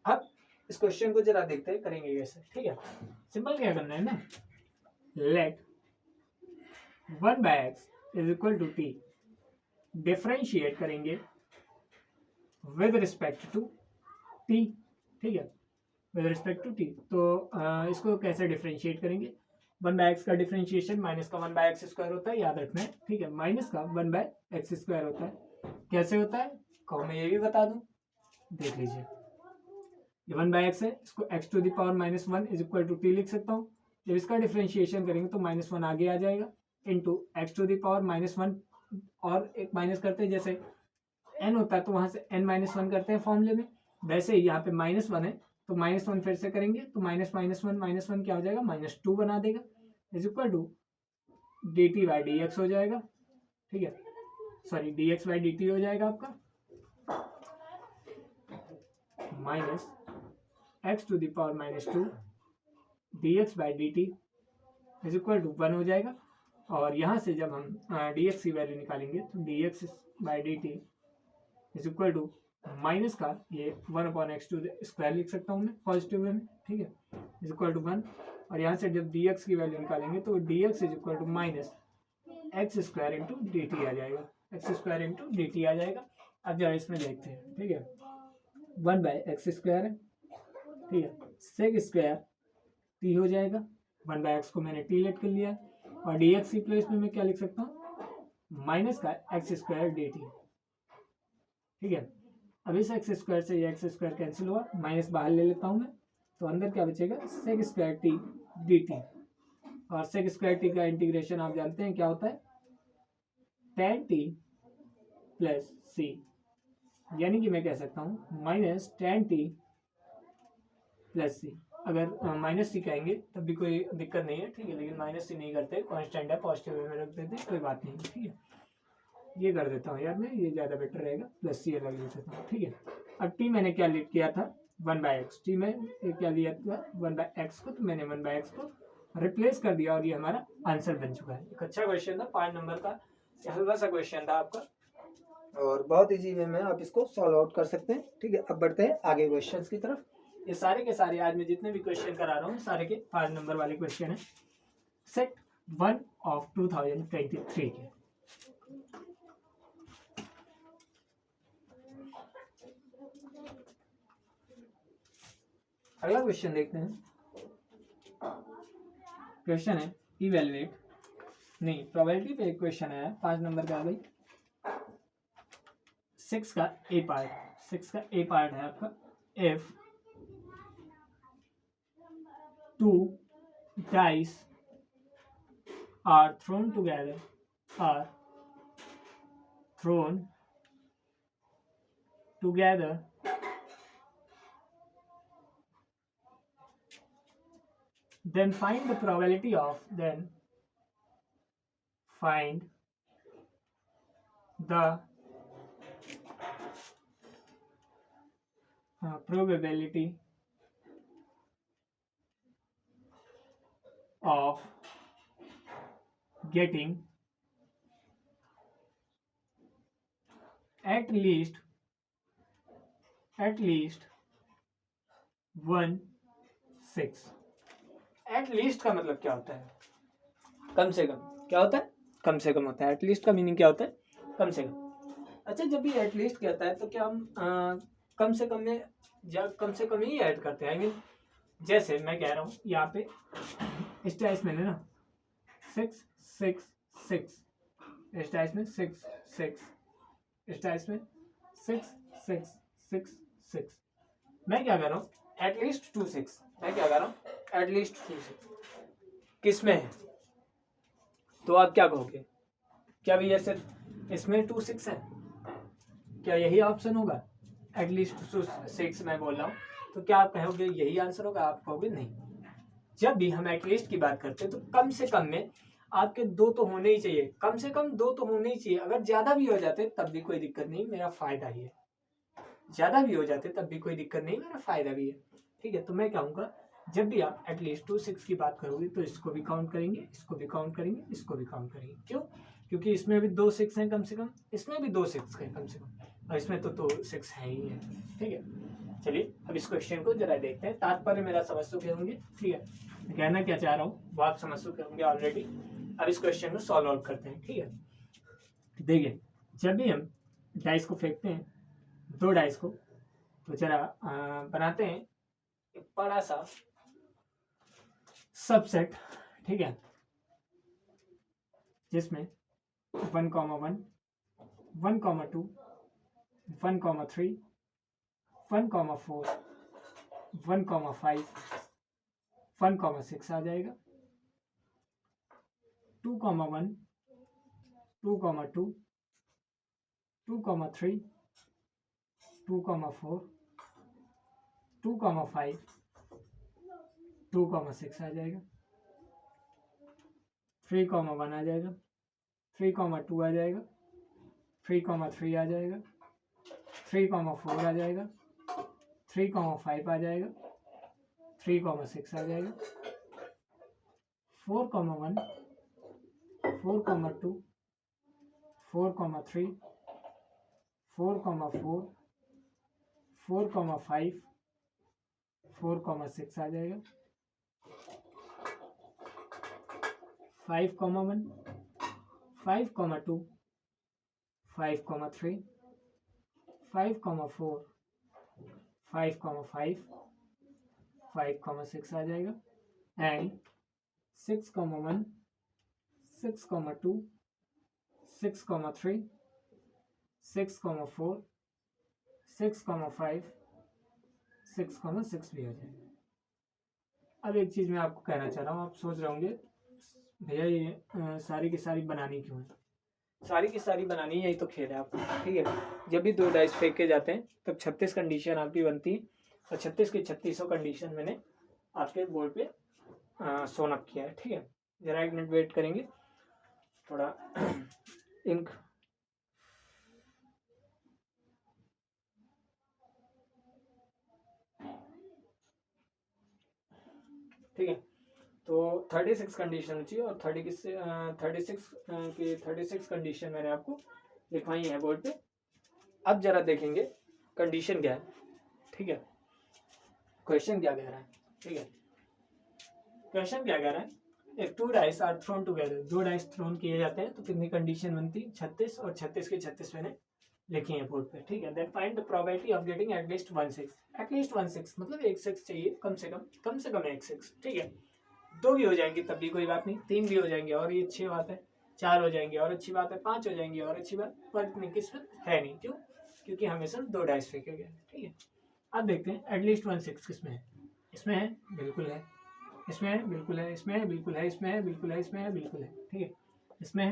अब इस क्वेश्चन को जरा देखते हैं करेंगे कैसे। ठीक है, सिंपल क्या करना है ना, let 1 by X is equal to T, differentiate करेंगे विद रिस्पेक्ट टू टी। ठीक है, विद रिस्पेक्ट टू टी। तो इसको कैसे डिफरेंशिएट करेंगे, 1 बाय एक्स का डिफरेंशिएशन माइनस का 1 बाय एक्स स्क्वायर होता है, याद रखना है। ठीक है, माइनस का 1 बाय एक्स स्क्वायर होता है। कैसे होता है, कहो मैं ये भी बता दूं, देख लीजिए। ये 1 बाय एक्स है, इसको X to the power minus 1 is equal to T लिख सकता हूँ। जब इसका डिफरेंशिएशन करेंगे तो माइनस 1 आगे आ जाएगा, into X to the power minus 1 और एक माइनस करते हैं, जैसे n होता है तो वहां से n माइनस 1 करते हैं फॉर्मूले में, वैसे ही यहाँ पे माइनस 1 है तो माइनस 1 फिर से करेंगे तो माइनस 1 क्या हो जाएगा, -2 बना देगा, is equal to D T by D X हो जाएगा, ठीक है, sorry D X by D T हो जाएगा आपका, minus X to the power minus 2 D X by D T is equal to 1 हो जाएगा। और यहाँ से जब हम डी एक्स की वैल्यू निकालेंगे तो D X by D T is equal to minus का ये 1/x² लिख सकता हूँ मैं पॉजिटिव वे में, ठीक है, इज इक्वल टू 1। और यहाँ से जब डी एक्स की वैल्यू निकालेंगे तो D x is equal to minus x² into d t आ जाएगा, x² इंटू डी टी आ जाएगा। अब जरा इसमें देखते हैं, ठीक है, 1/x² है, ठीक है, सेक स्क्वायर टी हो जाएगा, 1/x को मैंने टी लेट कर लिया है, और डी एक्स की प्लेस में मैं क्या लिख सकता हूँ, माइनस का x² डी टी, ठीक है। अब इस x² से ये x² कैंसिल हुआ, माइनस बाहर ले लेता हूँ मैं, तो अंदर क्या बचेगा, sec square T D T. और सेक स्क्वायर टी का इंटीग्रेशन आप जानते हैं क्या होता है, tan t प्लस सी, यानी कि मैं कह सकता हूँ माइनस tan t प्लस सी। अगर माइनस सी कहेंगे तब भी कोई दिक्कत नहीं है, ठीक है, लेकिन माइनस सी नहीं करते, कांस्टेंट है, पॉजिटिव वे में रख देते हैं, कोई बात नहीं, ठीक है। ये कर देता हूँ यार मैं, ये ज़्यादा बेटर रहेगा, प्लस सी अलग लिख देता हूँ, ठीक है। अब टी मैंने क्या लिख किया था, 1/x, टी में क्या लिया था 1/x को, तो मैंने 1/x को रिप्लेस कर दिया और ये हमारा आंसर बन चुका है। एक अच्छा क्वेश्चन था, 5 नंबर का हल्का सा क्वेश्चन था आपका, और बहुत इजी वे में आप इसको सॉल्व आउट कर सकते हैं, ठीक है। अब बढ़ते हैं आगे क्वेश्चन की तरफ। ये सारे के सारे आज मैं जितने भी क्वेश्चन करा रहा हूँ सारे के 5 नंबर वाले क्वेश्चन है, सेट 1 ऑफ 2023 के। अगला क्वेश्चन देखते हैं। क्वेश्चन है इवेलुएट, नहीं प्रोबेबिलिटी पे एक क्वेश्चन है 5 नंबर का भाई, 6 का ए पार्ट, 6 का ए पार्ट है आपका, if 2 dice are thrown together, then find the probability of, probability of getting at least 1 6। At least का मतलब क्या होता है, कम से कम, क्या होता है, कम से कम होता है। एट लीस्ट का मीनिंग क्या होता है, कम से कम। अच्छा, जब भी एट लीस्ट कहता है तो क्या हम कम से कम में कम से कम ही ऐड करते हैं, आई मीन जैसे मैं कह रहा हूँ यहाँ पे इस टाइस में ना 6 6 6, इस टाइस में 6 6, इस टाइस में 6 6 6 6, मैं क्या कर रहा हूँ एटलीस्ट 2 6, मैं क्या कर रहा हूँ एटलीस्ट 2 6 किस में है, तो आप क्या कहोगे, क्या भी ऐसे इसमें 2 6 है, क्या यही ऑप्शन होगा, एटलीस्ट 6 मैं बोल रहा हूँ, तो क्या आप कहोगे यही आंसर होगा, आप कहोगे नहीं। जब भी हम एटलीस्ट की बात करते हैं तो कम से कम में आपके 2 तो होने ही चाहिए, कम से कम 2 तो होने ही चाहिए। अगर ज्यादा भी हो जाते तब भी कोई दिक्कत नहीं, मेरा फायदा ही है, ज्यादा भी हो जाते तब भी कोई दिक्कत नहीं, मेरा फायदा भी है, ठीक है। तो मैं कहूँगा जब भी आप एटलीस्ट 2 6 की बात करोगे तो इसको भी काउंट करेंगे, इसको भी काउंट करेंगे, इसको भी काउंट करेंगे। क्यों, क्योंकि इसमें भी 2 6 हैं कम से कम, इसमें भी 2 6 हैं कम से कम, और इसमें तो 2 6 है ही है, ठीक है। चलिए अब इस क्वेश्चन को जरा देखते हैं, तात्पर्य मेरा समझ चुके होंगे, ठीक है, कहना क्या चाह रहा हूँ वो आप समझ चुके होंगे ऑलरेडी। अब इस क्वेश्चन को सॉल्व आउट करते हैं, ठीक है। देखिए जब भी हम डाइस को फेंकते हैं, 2 डाइस को, तो जरा बनाते हैं एक बड़ा सा सबसेट, ठीक है, जिसमें 1, 1 1 2 1, 3 1, 4 1, 5 1, 6 आ जाएगा, 2, 1 2, 2 2, 3 2, 4 2, 5 2, 6 आ जाएगा। 3,1 आ जाएगा, 3,2 आ जाएगा, 3,3 आ जाएगा, 3,4 आ जाएगा, 3,5 आ जाएगा, 3,6 आ जाएगा, 4,1, 4,2, 4,3, 4,4, 4,5, 4,6 आ जाएगा, 5,1, 5,2, 5,3, 5,4, 5,5, 5,6 आ जाएगा एंड 6,1, 6,2, 6,3, 6,4, 6,5, 6,6 भी आ जाएगा। अब एक चीज़ मैं आपको कहना चाह रहा हूँ, आप सोच रहे होंगे भैया ये सारी की सारी बनानी क्यों है? सारी की सारी बनानी यही तो खेल है आपको, ठीक है। जब भी 2 डाइस फेंके जाते हैं तब 36 कंडीशन आपकी बनती है और 36 की 3600 कंडीशन मैंने आपके बोर्ड पे सोनअप किया है, ठीक है। जरा 1 मिनट वेट करेंगे, थोड़ा इंक ठीक है। तो 36 कंडीशन चाहिए और 36 कंडीशन मैंने आपको लिखवाई है बोर्ड पे। अब जरा देखेंगे कंडीशन क्या है, ठीक है, क्वेश्चन क्या कह रहा है, ठीक है। क्वेश्चन क्या कह रहा है, if 2 dice are thrown together, 2 dice thrown किए जाते हैं तो कितनी कंडीशन बनती है? 36 और 36 के 36 मैंने लिखी है बोर्ड पे, ठीक है। Then find the probability of getting at least 1 6, at least 1 6 मतलब 1 6 चाहिए कम से कम 1 6, ठीक है। 2 भी हो जाएंगे तब भी कोई बात नहीं, 3 भी हो जाएंगे और ये अच्छी बात है, 4 हो जाएंगे और अच्छी बात है, 5 हो जाएंगे और अच्छी बात, पर इतनी किस्मत है नहीं, क्यों? क्योंकि हमें सिर्फ 2 डाइस फेंके गए, ठीक है। अब देखते हैं एटलीस्ट 1 6 किसमें है। इसमें है, बिल्कुल है, इसमें है, बिल्कुल है, इसमें है, बिल्कुल है, इसमें है, बिल्कुल है, इसमें है, बिल्कुल है, ठीक है। इसमें है,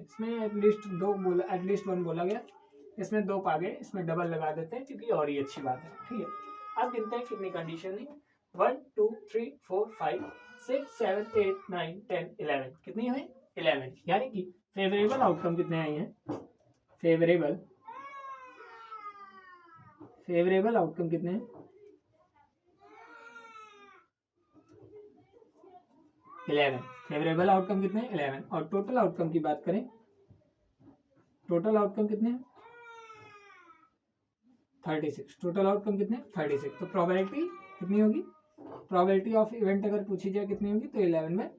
इसमें एटलीस्ट 2 बोला, एटलीस्ट 1 बोला गया, इसमें 2 पा गए, इसमें डबल लगा देते हैं क्योंकि और ही अच्छी बात है, ठीक है। अब गिनते हैं कितनी कंडीशन है, 1 2 3 4 5 6 7 8 9 10 11, कितनी हुई? 11, यानी कि फेवरेबल आउटकम कितने आई हैं? फेवरेबल आउटकम कितने हैं? 11। फेवरेबल आउटकम कितने हैं? 11। और टोटल आउटकम की बात करें, टोटल आउटकम कितने हैं? 36। टोटल आउटकम कितने? 36। तो प्रोबेबिलिटी कितनी होगी? प्रोबेबिलिटी ऑफ इवेंट अगर पूछी जाए कितनी होगी तो 11 में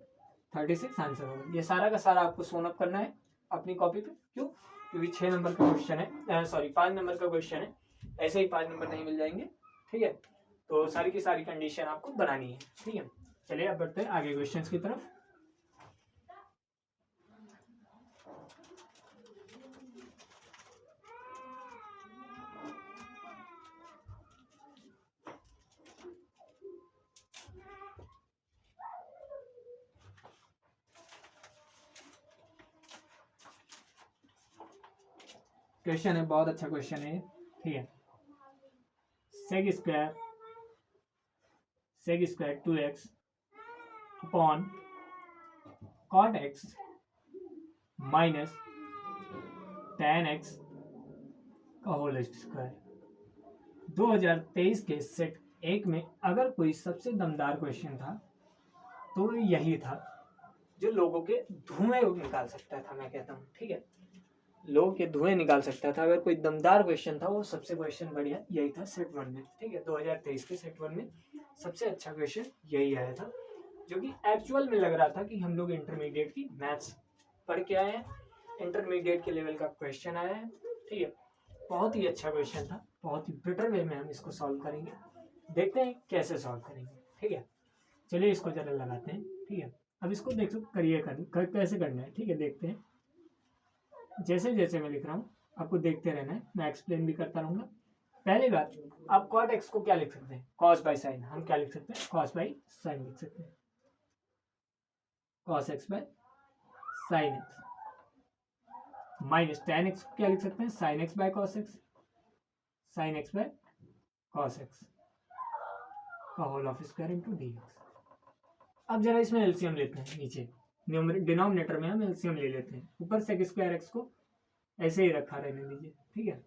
36 आंसर होगा। ये सारा का सारा आपको सोन अप करना है अपनी कॉपी पे, क्यों? क्योंकि 6 नंबर का क्वेश्चन है, सॉरी 5 नंबर का क्वेश्चन है, ऐसे ही 5 नंबर नहीं मिल जाएंगे, ठीक है। तो सारी की सारी कंडीशन आपको बनानी है, ठीक है। चलिए अब बढ़ते हैं आगे क्वेश्चंस की तरफ। क्वेश्चन है, बहुत अच्छा क्वेश्चन है, ठीक है। Sec square 2x upon cot x minus tan x का होल स्क्वायर। 2023 के सेट 1 में अगर कोई सबसे दमदार क्वेश्चन था तो यही था, जो लोगों के धुएं निकाल सकता था, मैं कहता हूँ, ठीक है। लोगों के धुएं निकाल सकता था, अगर कोई दमदार क्वेश्चन था वो सबसे क्वेश्चन बढ़िया यही था सेट 1 में, ठीक है। 2023 के सेट 1 में सबसे अच्छा क्वेश्चन यही आया था, जो कि एक्चुअल में लग रहा था कि हम लोग इंटरमीडिएट की मैथ्स पढ़ के आए हैं, इंटरमीडिएट के लेवल का क्वेश्चन आया है, ठीक है। बहुत ही अच्छा क्वेश्चन था, बहुत ही बेटर वे में हम इसको सॉल्व करेंगे, देखते हैं कैसे सॉल्व करेंगे, ठीक है। चलिए इसको जरा लगाते हैं, ठीक है। अब इसको देख करिए कैसे करना है, ठीक है, देखते हैं। जैसे जैसे मैं लिख रहा हूँ आपको देखते रहना है, मैं एक्सप्लेन भी करता रहूंगा। पहली बात, आप कॉट एक्स को क्या लिख सकते हैं? Cos by sine. हम क्या लिख सकते हैं? कॉस बाई साइन लिख सकते हैं, cos x by sine x. Minus tan x को क्या लिख सकते हैं? Sine x by cos x, sine x by cos x का whole of square into D x. अब जरा इसमें एलसीएम लेते हैं, नीचे डिनोमिनेटर में हम एलसीएम ले लेते हैं। ऊपर सेक स्क्वायर एक्स को ऐसे ही रखा रहने दीजिए, ठीक है।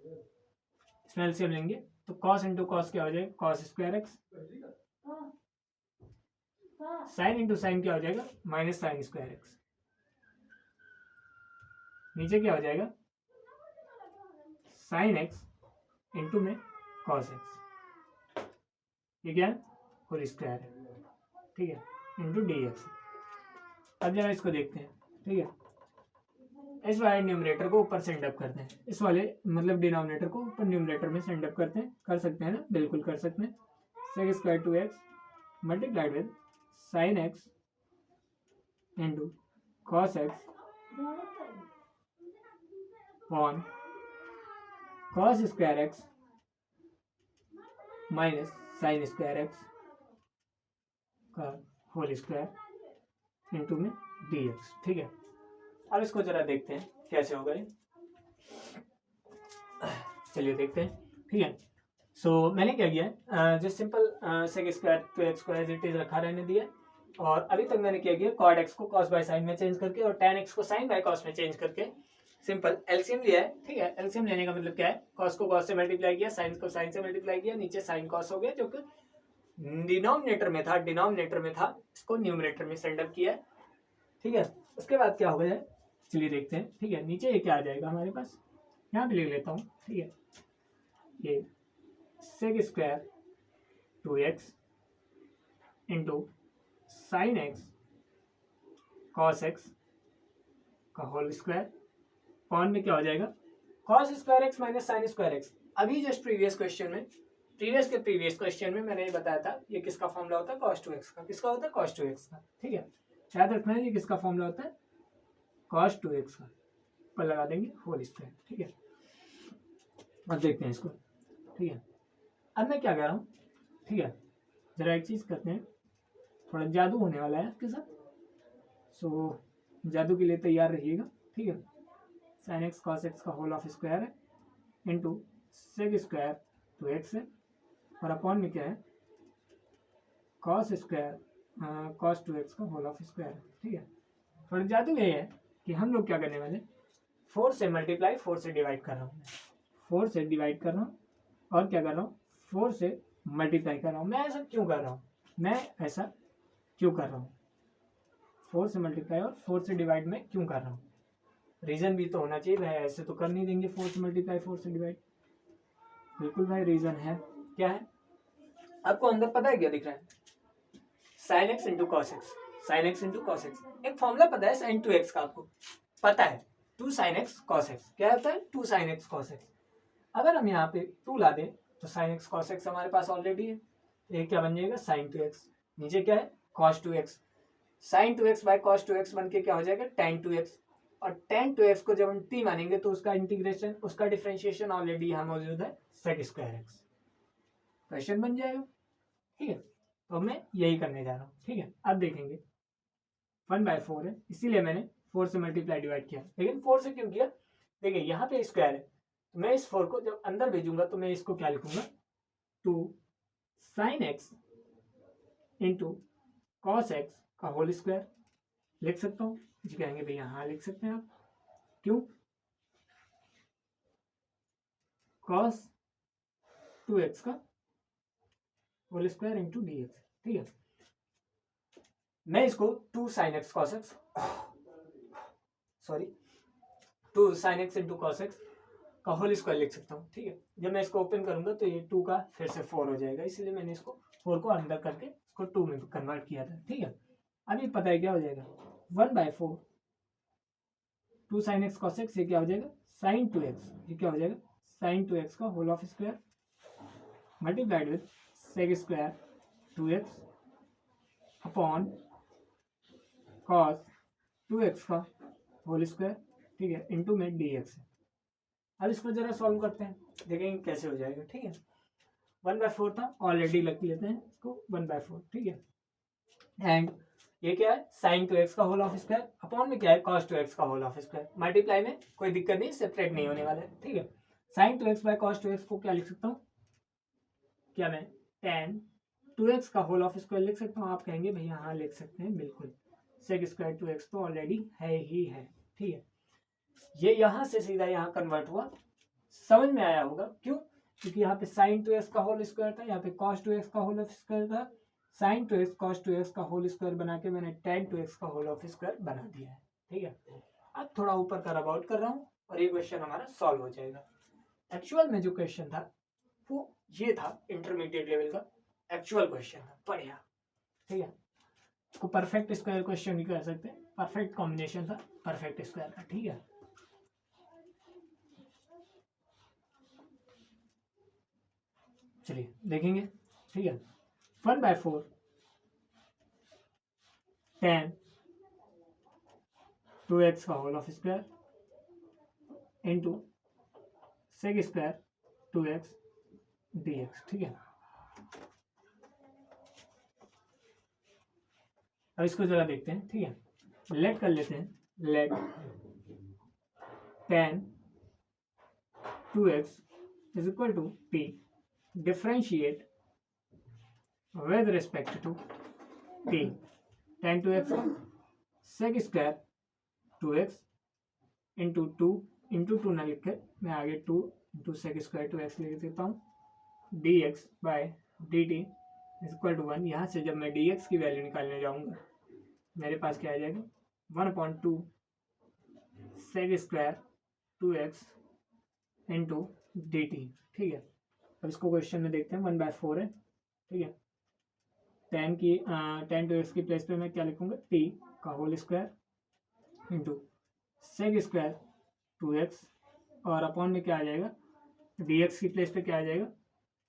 इसमें एलसीएम लेंगे तो कॉस इंटू कॉस क्या हो जाएगा, cos square x, sine into sine क्या हो जाएगा, माइनस साइन स्क्वायर एक्स, नीचे क्या हो जाएगा, साइन एक्स इंटू में कॉस एक्स, ये क्या है, होल स्क्वायर है, ठीक है, इंटू डी एक्स। अब जरा इसको देखते हैं, ठीक है। इस वाले न्यूमरेटर को ऊपर सेंड अप करते हैं, इस वाले मतलब डिनोमिनेटर को ऊपर न्यूमरेटर में सेंड अप करते हैं, कर सकते हैं ना, बिल्कुल कर सकते हैं। Sec square two X multiplied with sine X into cos X on cos square X minus sine square X का होल स्क्वायर इंटू में डी एक्स, ठीक है। अब इसको जरा देखते हैं कैसे होगा ये, चलिए देखते हैं, ठीक है। सो मैंने क्या किया है, जो simple sec square two X को एज इट इज रखा रहने दिया, और अभी तक मैंने क्या किया, कॉड एक्स को कॉस बाय साइन में चेंज करके और टेन एक्स को साइन बाय कॉस में चेंज करके सिंपल एलसीएम लिया है, ठीक है। एलसीएम लेने का मतलब क्या है, कॉस को कॉस से मल्टीप्लाई किया, साइन को साइन से मल्टीप्लाई किया, नीचे साइन कॉस हो गया जो कि डिनोमिनेटर में था, इसको न्यूमरेटर में सेंड अप किया है, ठीक है। उसके बाद क्या होगा, चलिए देखते हैं, ठीक है। नीचे ये क्या आ जाएगा हमारे पास, यहाँ पे लिख लेता हूँ, ठीक है। ये sec square two X into sine X cos x का होल स्क्वायर, पॉन में क्या हो जाएगा, cos square X minus sine square X. अभी जस्ट प्रीवियस क्वेश्चन में मैंने ये बताया था, ये किसका फॉर्मूला होता है, कॉस टू एक्स का। किसका होता है, कॉस टू एक्स का, ठीक है। याद रखना है ये किसका फॉर्मूला होता है, कॉस टू एक्स का, पर लगा देंगे होल स्क्वायर, ठीक है। अब देखते हैं इसको, ठीक है। अब मैं क्या कह रहा हूँ, ठीक है, जरा एक चीज़ करते हैं, थोड़ा जादू होने वाला है आपके साथ, सो जादू के लिए तैयार रहिएगा, ठीक है। साइन एक्स कॉस एक्स का होल ऑफ स्क्वायर है into sec square two X है, और अपॉन में क्या है, cos square cos two X का होल ऑफ स्क्वायर है, ठीक है। थोड़ा जादू ये है कि हम लोग क्या करने वाले, 4 से मल्टीप्लाई 4 से डिवाइड कर रहा हूँ, 4 से डिवाइड कर रहा हूँ, और क्या कर रहा हूँ, 4 से मल्टीप्लाई कर रहा हूँ। मैं ऐसा क्यों कर रहा हूँ, 4 से मल्टीप्लाई और 4 से डिवाइड में क्यों कर रहा हूँ, रीज़न भी तो होना चाहिए भाई, ऐसे तो कर नहीं देंगे 4 से मल्टीप्लाई 4 से डिवाइड। बिल्कुल भाई रीज़न है, क्या है आपको अंदर पता है क्या दिख रहा है, sine X into cos x, sine X into cos x, एक फॉर्मूला पता है साइन टू एक्स का, आपको पता है 2 साइन एक्स कॉस एक्स, क्या होता है 2 साइन एक्स कॉस एक्स। अगर हम यहाँ पे 2 ला दें तो साइन एक्स कॉस एक्स हमारे पास ऑलरेडी है, ये क्या बन जाएगा, साइन टू एक्स, नीचे क्या है, cos two x, sign to x by cos two x बन के क्या हो जाएगा, टेन टू एक्स, और टेन टू एक्स को जब हम t मानेंगे तो उसका इंटीग्रेशन, उसका डिफरेंशिएशन ऑलरेडी यहाँ मौजूद है, सेक स्क्वायर एक्स, क्वेश्चन बन जाएगा, ठीक है। तो मैं यही करने जा रहा हूँ, ठीक है। अब देखेंगे 1/4 है, इसीलिए मैंने 4 से मल्टीप्लाई डिवाइड किया, लेकिन 4 से क्यों किया, देखिए यहाँ पे स्क्वायर है, तो मैं इस 4 को जब अंदर भेजूंगा तो मैं इसको क्या लिखूंगा, 2 sine X into cos x का होल स्क्वायर लिख सकता हूँ जी, कहेंगे भैया हाँ लिख सकते हैं आप, क्यों, कॉस 2x का whole square into D X, ठीक है। मैं इसको 2 sine X cos X, sorry 2 sine X into cos x का होल स्क्वायर लिख सकता हूँ, ठीक है। जब मैं इसको ओपन करूंगा तो ये 2 का फिर से 4 हो जाएगा, इसलिए मैंने इसको 4 को अंदर करके इसको 2 में कन्वर्ट किया था, ठीक है। अभी पता है क्या हो जाएगा, 1/4 2 साइन एक्स कॉस एक्स, ये क्या हो जाएगा, साइन 2x, ये क्या हो जाएगा, साइन 2x का whole of square multiplied with sec square 2x upon cos 2x का होल स्क्वायर, ठीक है, इंटू में dx है। अब इसको जरा सॉल्व करते हैं, देखेंगे कैसे हो जाएगा, ठीक है। 1/4 था, ऑलरेडी लग लेते हैं इसको 1/4, ठीक है। एंड ये क्या है, साइन 2x का होल ऑफ स्क्वायर अपॉन में क्या है, कॉस 2x का होल ऑफ स्क्वायर, मल्टीप्लाई में कोई दिक्कत नहीं, सेपरेट नहीं होने वाला है, ठीक है। Sign 2x by cos 2x को क्या लिख सकता हूँ, क्या मैं tan 2x का होल ऑफ स्क्वायर लिख सकता हूँ? आप कहेंगे भैया हाँ लिख सकते हैं, बिल्कुल। सेक स्क्वायर 2x तो ऑलरेडी है ही है, ठीक है। ये यहाँ से सीधा यहाँ कन्वर्ट हुआ, समझ में आया होगा क्यों? क्योंकि यहाँ पे साइन 2x का होल स्क्वायर था, यहाँ पे कॉस 2x का होल ऑफ स्क्वायर था। साइन 2x कॉस 2x का होल स्क्वायर बना के मैंने tan 2x का होल ऑफ स्क्वायर बना दिया है, ठीक है। अब थोड़ा ऊपर का रब आउट कर रहा हूँ और ये क्वेश्चन हमारा सॉल्व हो जाएगा। एक्चुअल में जो क्वेश्चन था वो ये था, इंटरमीडिएट लेवल का एक्चुअल क्वेश्चन था, बढ़िया, ठीक है। इसको परफेक्ट स्क्वायर क्वेश्चन भी कह सकते हैं, परफेक्ट कॉम्बिनेशन था परफेक्ट स्क्वायर का, ठीक है। चलिए देखेंगे, ठीक है। 1/4 tan 2x का whole of square into sec square 2x dx, ठीक है। अब इसको जरा देखते हैं, ठीक है। लेट कर लेते हैं, let tan 2x is equal to p, differentiate with respect to p, tan 2x का सेक स्क्वायर 2x इंटू 2 ना लिख कर मैं आगे 2 इंटू सेक स्क्वायर 2x लिख देता हूँ, dx by dt is equal to 1। यहाँ से जब मैं dx की वैल्यू निकालने जाऊँगा मेरे पास क्या आ जाएगा, 1/2 सेक स्क्वायर 2x इंटू dt, ठीक है। अब इसको क्वेश्चन में देखते हैं, 1/4 है, ठीक है। tan 2x की प्लेस पे मैं क्या लिखूंगा, t का whole square into sec square 2x और अपॉन में क्या आ जाएगा, dx की प्लेस पे क्या आ जाएगा,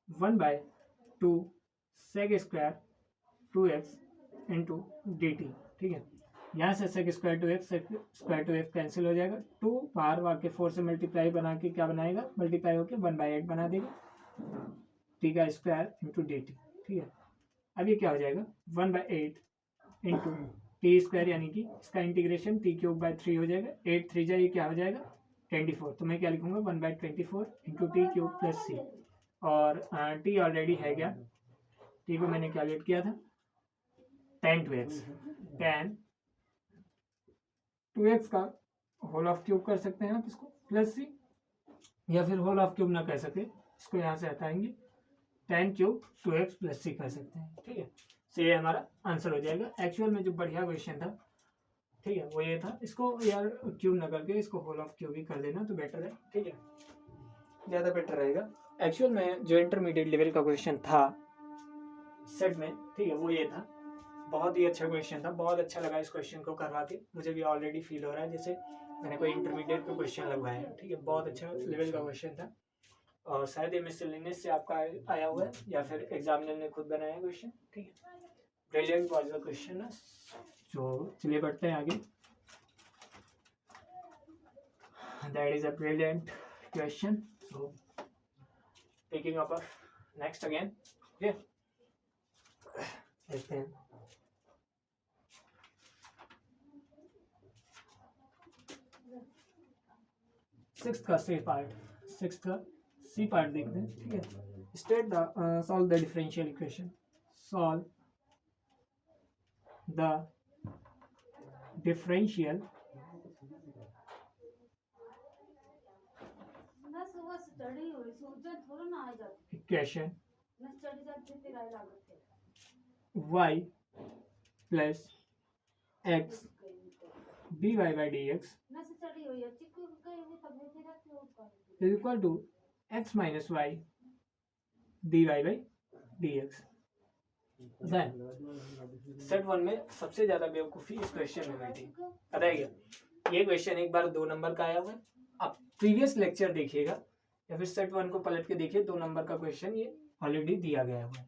1/2 सेक स्क्वायर 2x इंटू dt, ठीक है। यहाँ से सेक स्क्वायर 2x कैंसिल हो जाएगा, 2 बाहर वाके 4 से मल्टीप्लाई बना के क्या बनाएगा, मल्टीप्लाई होकर 1/8 बना देगा, t का स्क्वायर इंटू dt, ठीक है। अब ये क्या हो जाएगा, 1/8 इंटू टी स्क्वायर यानी कि इसका इंटीग्रेशन t³ हो जाएगा, 8 3 जा ये क्या हो जाएगा 24, तो मैं क्या लिखूंगा 1/24 इंटू t³ प्लस c, और t ऑलरेडी है क्या, t को मैंने कैलकुलेट किया था tan 2x, tan 2x का होल ऑफ क्यूब कर सकते हैं आप इसको प्लस सी, या फिर होल ऑफ क्यूब ना कह सके इसको यहाँ से हटाएंगे, tan³ 2x प्लस सी कर सकते हैं, ठीक है। तो ये हमारा आंसर हो जाएगा। एक्चुअल में जो बढ़िया क्वेश्चन था, ठीक है, वो ये था। इसको यार क्यूब ना करके इसको होल ऑफ क्यूब ही कर देना तो बेटर है, ठीक है, ज़्यादा बेटर रहेगा। एक्चुअल में जो इंटरमीडिएट लेवल का क्वेश्चन था सेट में, ठीक है, वो ये था, बहुत ही अच्छा क्वेश्चन था, बहुत अच्छा लगा इस क्वेश्चन को करवा के, मुझे भी ऑलरेडी फील हो रहा है जैसे मैंने कोई इंटरमीडिएट का क्वेश्चन लगवाया है, ठीक है। बहुत अच्छा लेवल का क्वेश्चन था और शायद ये मिसलेनियस से आपका आया हुआ है या फिर एग्जामिनर ने खुद बनाया क्वेश्चन, ठीक है। ब्रिलियंट वाज द क्वेश्चन है। तो चलिए बढ़ते हैं आगे। That is a brilliant question, so taking up next again, okay, देखते हैं। सिक्स्थ का सी पार्ट देखते हैं, ठीक है। State the solve the differential equation, solve the differential equation y plus x dy by dx is equal to x minus y dy by dx। Set 1 में सबसे ज्यादा बेवकूफ़ी इस क्वेश्चन में हुई थी, पता है क्या? ये क्वेश्चन एक बार 2 नंबर का आया हुआ है, आप प्रीवियस लेक्चर देखिएगा या फिर सेट 1 को पलट के देखिए, 2 नंबर का क्वेश्चन ये ऑलरेडी दिया गया हुआ है,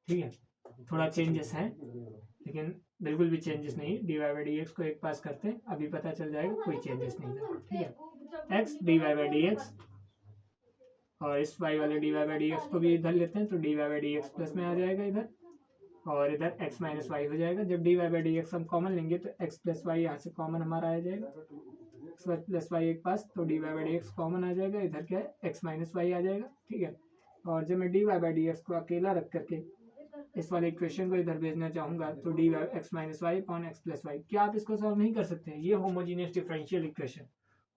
ठीक है। थोड़ा चेंजेस हैं लेकिन बिल्कुल भी चेंजेस नहीं, dy by dx को एक पास करते हैं, अभी पता चल जाएगा कोई चेंजेस नहीं था, ठीक है। x dy by dx और इस y वाले dy by dx को भी इधर लेते हैं तो dy by dx प्लस में आ जाएगा इधर, और इधर x माइनस वाई हो जाएगा। जब dy by dx हम कॉमन लेंगे तो x प्लस वाई यहाँ से कॉमन हमारा आ जाएगा, x प्लस वाई एक पास तो dy by dx कॉमन आ जाएगा, इधर क्या है x माइनस वाई आ जाएगा, ठीक है। और जब मैं dy by dx को अकेला रख करके इस वाले इक्वेशन को इधर भेजना चाहूँगा तो D X minus Y upon X plus Y. क्या आप इसको सॉल्व नहीं कर सकते? ये homogeneous differential equation,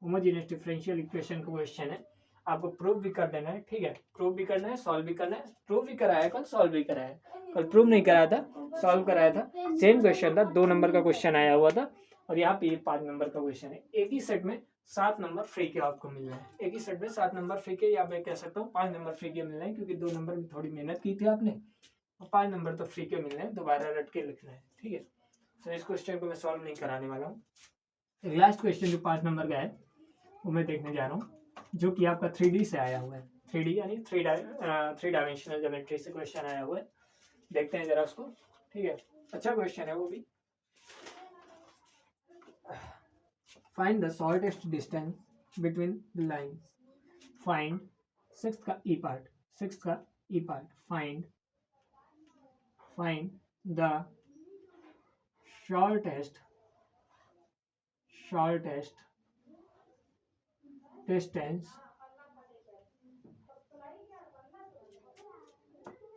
homogeneous differential equation का क्वेश्चन है, आपको प्रूव भी कर देना है। ठीक है, प्रूव भी करना है, सॉल्व भी करना है। प्रूव भी कराया कल, सॉल्व भी कराया। कल प्रूव नहीं कराया था, सॉल्व कराया था। सेम क्वेश्चन था, 2 नंबर का क्वेश्चन आया हुआ था और यहाँ पे 5 नंबर का क्वेश्चन है। एक ही सेट में 7 नंबर फ्री के आपको मिल रहे हैं, एक ही सेट में 7 नंबर फ्री के, या मैं कह सकता हूँ 5 नंबर फ्री के मिल रहे हैं, क्योंकि 2 नंबर में थोड़ी मेहनत की थी आपने, और 5 नंबर तो फ्री के मिल रहे हैं, दोबारा रट के लिखना है। ठीक है, तो इस क्वेश्चन को मैं सॉल्व नहीं कराने वाला हूँ। लास्ट क्वेश्चन जो 5 नंबर का है वो मैं देखने जा रहा हूँ, जो कि आपका 3D से आया हुआ है। 3D यानी थ्री डायमेंशनल ज्योमेट्री से क्वेश्चन आया हुआ है। देखते हैं जरा उसको। ठीक है, अच्छा क्वेश्चन है वो भी। Find the shortest distance between the lines. Find 6th का ई पार्ट, 6th का e part. Find the shortest distance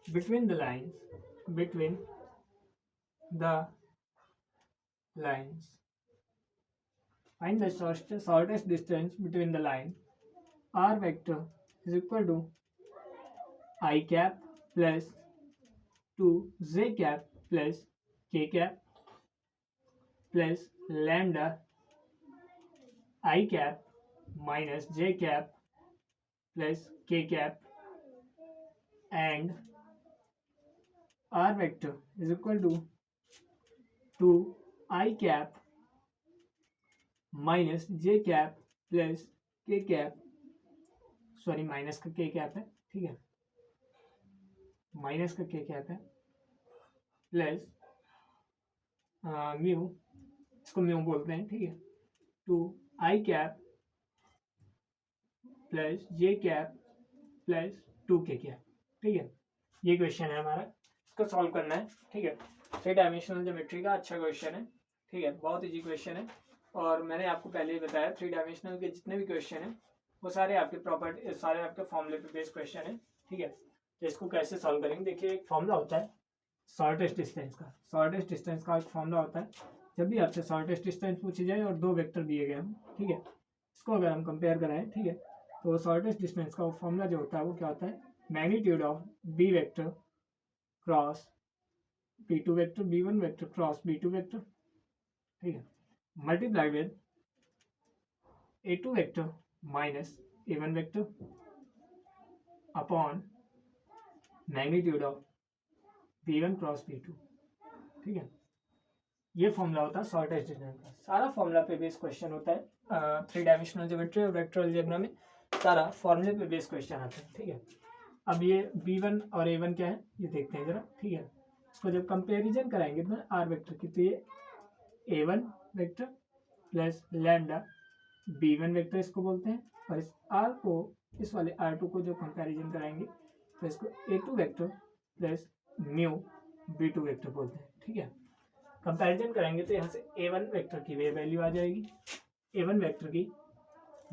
between the lines, find the shortest distance between the line. R vector is equal to I cap plus 2 j cap plus k cap plus lambda I cap minus j cap plus k cap, and R vector is equal to 2 I cap minus j cap plus k cap, sorry minus का k cap है, ठीक है, minus का k cap है, plus mu, इसको mu बोलते हैं, ठीक है, 2 I cap plus j cap plus 2k cap। ठीक है, ये क्वेश्चन है हमारा, इसको सॉल्व करना है। ठीक है, 3 डायमेंशनल ज्योमेट्री का अच्छा क्वेश्चन है। ठीक है, बहुत इजी क्वेश्चन है, और मैंने आपको पहले ही बताया 3 डायमेंशनल के जितने भी क्वेश्चन हैं वो सारे आपके प्रॉपर्टी, सारे आपके फॉर्मूले पे बेस्ड क्वेश्चन है। ठीक है, तो इसको कैसे सॉल्व करेंगे, देखिए एक फॉर्मूला होता है शॉर्टेस्ट डिस्टेंस का, शॉर्टेस्ट डिस्टेंस का एक फॉर्मूला होता है। जब भी आपसे शॉर्टेस्ट डिस्टेंस पूछी जाए और 2 वेक्टर दिए गए हम, ठीक है, इसको अगर हम कंपेयर कराएं, ठीक है, तो शॉर्टेस्ट डिस्टेंस का फॉर्मूला जो होता है वो क्या होता है, magnitude of B vector cross b2 vector, b1 vector cross b2 vector, ठीक है, multiplied with a2 vector minus a1 vector upon magnitude of b1 cross b2। ठीक है, ये फॉर्मूला होता है शॉर्टेस्ट डिस्टेंस का। सारा फॉर्मूला पे बेस्ड क्वेश्चन होता है 3 डायमेंशनल ज्योमेट्री और वेक्टर अलजेब्रा में, सारा फॉर्मूले पे बेस्ड क्वेश्चन आता है। ठीक है, अब ये b1 और a1 क्या है ये देखते हैं जरा। ठीक है, इसको जब कंपेरिजन कराएंगे तो r वेक्टर की, तो ये a1 vector plus lambda b1 vector इसको बोलते हैं, और इस r को, इस वाले r2 को जो कंपेरिजन कराएंगे तो इसको a2 vector plus mu b2 vector बोलते हैं। ठीक है, कंपैरिजन करेंगे तो यहाँ से a1 वेक्टर की वैल्यू आ जाएगी, a1 वेक्टर की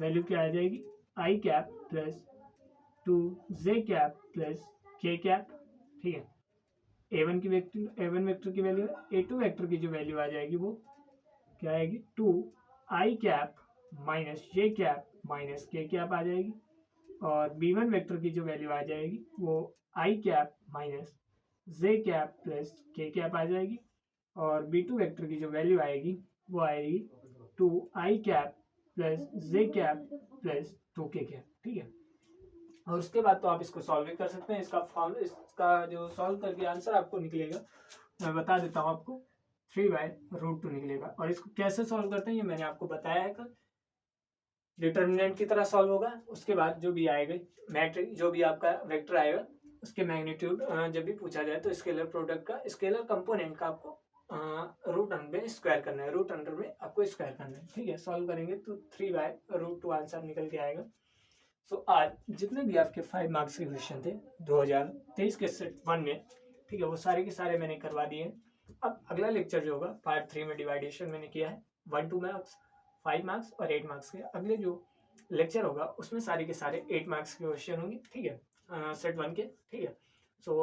वैल्यू क्या आ जाएगी, i cap plus 2 j cap plus k cap. ठीक है, a1 वेक्टर की वैल्यू, a2 वेक्टर की जो वैल्यू आ जाएगी वो क्या आएगी, 2 i cap minus j cap minus k cap आ जाएगी, और b1 वेक्टर की जो वैल्यू आ जाएगी वो i cap minus j cap plus k cap आ जाएगी, और b2 वेक्टर की जो वैल्यू आएगी वो आएगी 2 i cap plus j cap plus 2k cap. ठीक है, और उसके बाद तो आप इसको सॉल्व भी कर सकते हैं। इसका जो सॉल्व करके आंसर आपको निकलेगा, मैं बता देता हूँ आपको, 3/√2 निकलेगा। और इसको कैसे सॉल्व करते हैं ये मैंने आपको बताया है कल, डिटर्मिनेंट की तरह सॉल्व होगा। उसके बाद जो भी आएगा मैट्रिक्स, जो भी आपका वेक्टर आएगा उसके मैग्नीट्यूड जब भी पूछा जाए तो स्केलर प्रोडक्ट का, स्केलर कंपोनेंट का आपको रूट अंडर में स्क्वायर करना है, रूट अंडर में आपको स्क्वायर करना है। ठीक है, सॉल्व करेंगे तो 3/√2 आंसर निकल के आएगा। सो आज जितने भी आपके 5 मार्क्स के क्वेश्चन थे 2023 के सेट 1 में, ठीक है, वो सारे के सारे मैंने करवा दिए। अब अगला लेक्चर जो होगा पार्ट 3 में डिवाइडेशन मैंने किया है, 1-2 मार्क्स, 5 मार्क्स और 8 मार्क्स के। अगले जो लेक्चर होगा उसमें सारे के सारे 8 मार्क्स के क्वेश्चन होंगे। ठीक है, सेट 1 के। ठीक है, सो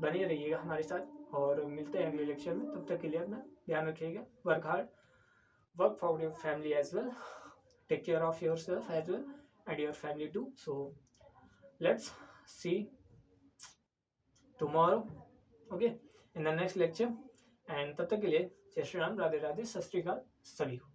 बने रहिएगा हमारे साथ और मिलते हैं अगले लेक्चर में। तब तक के लिए अपना ध्यान रखिएगा, work hard, work for your family as well, take care of yourself as well and your family too. So let's see tomorrow, okay, in the next lecture. And तब तक के लिए जय श्री राम, राधे राधे, सत श्री अकाल सभी को।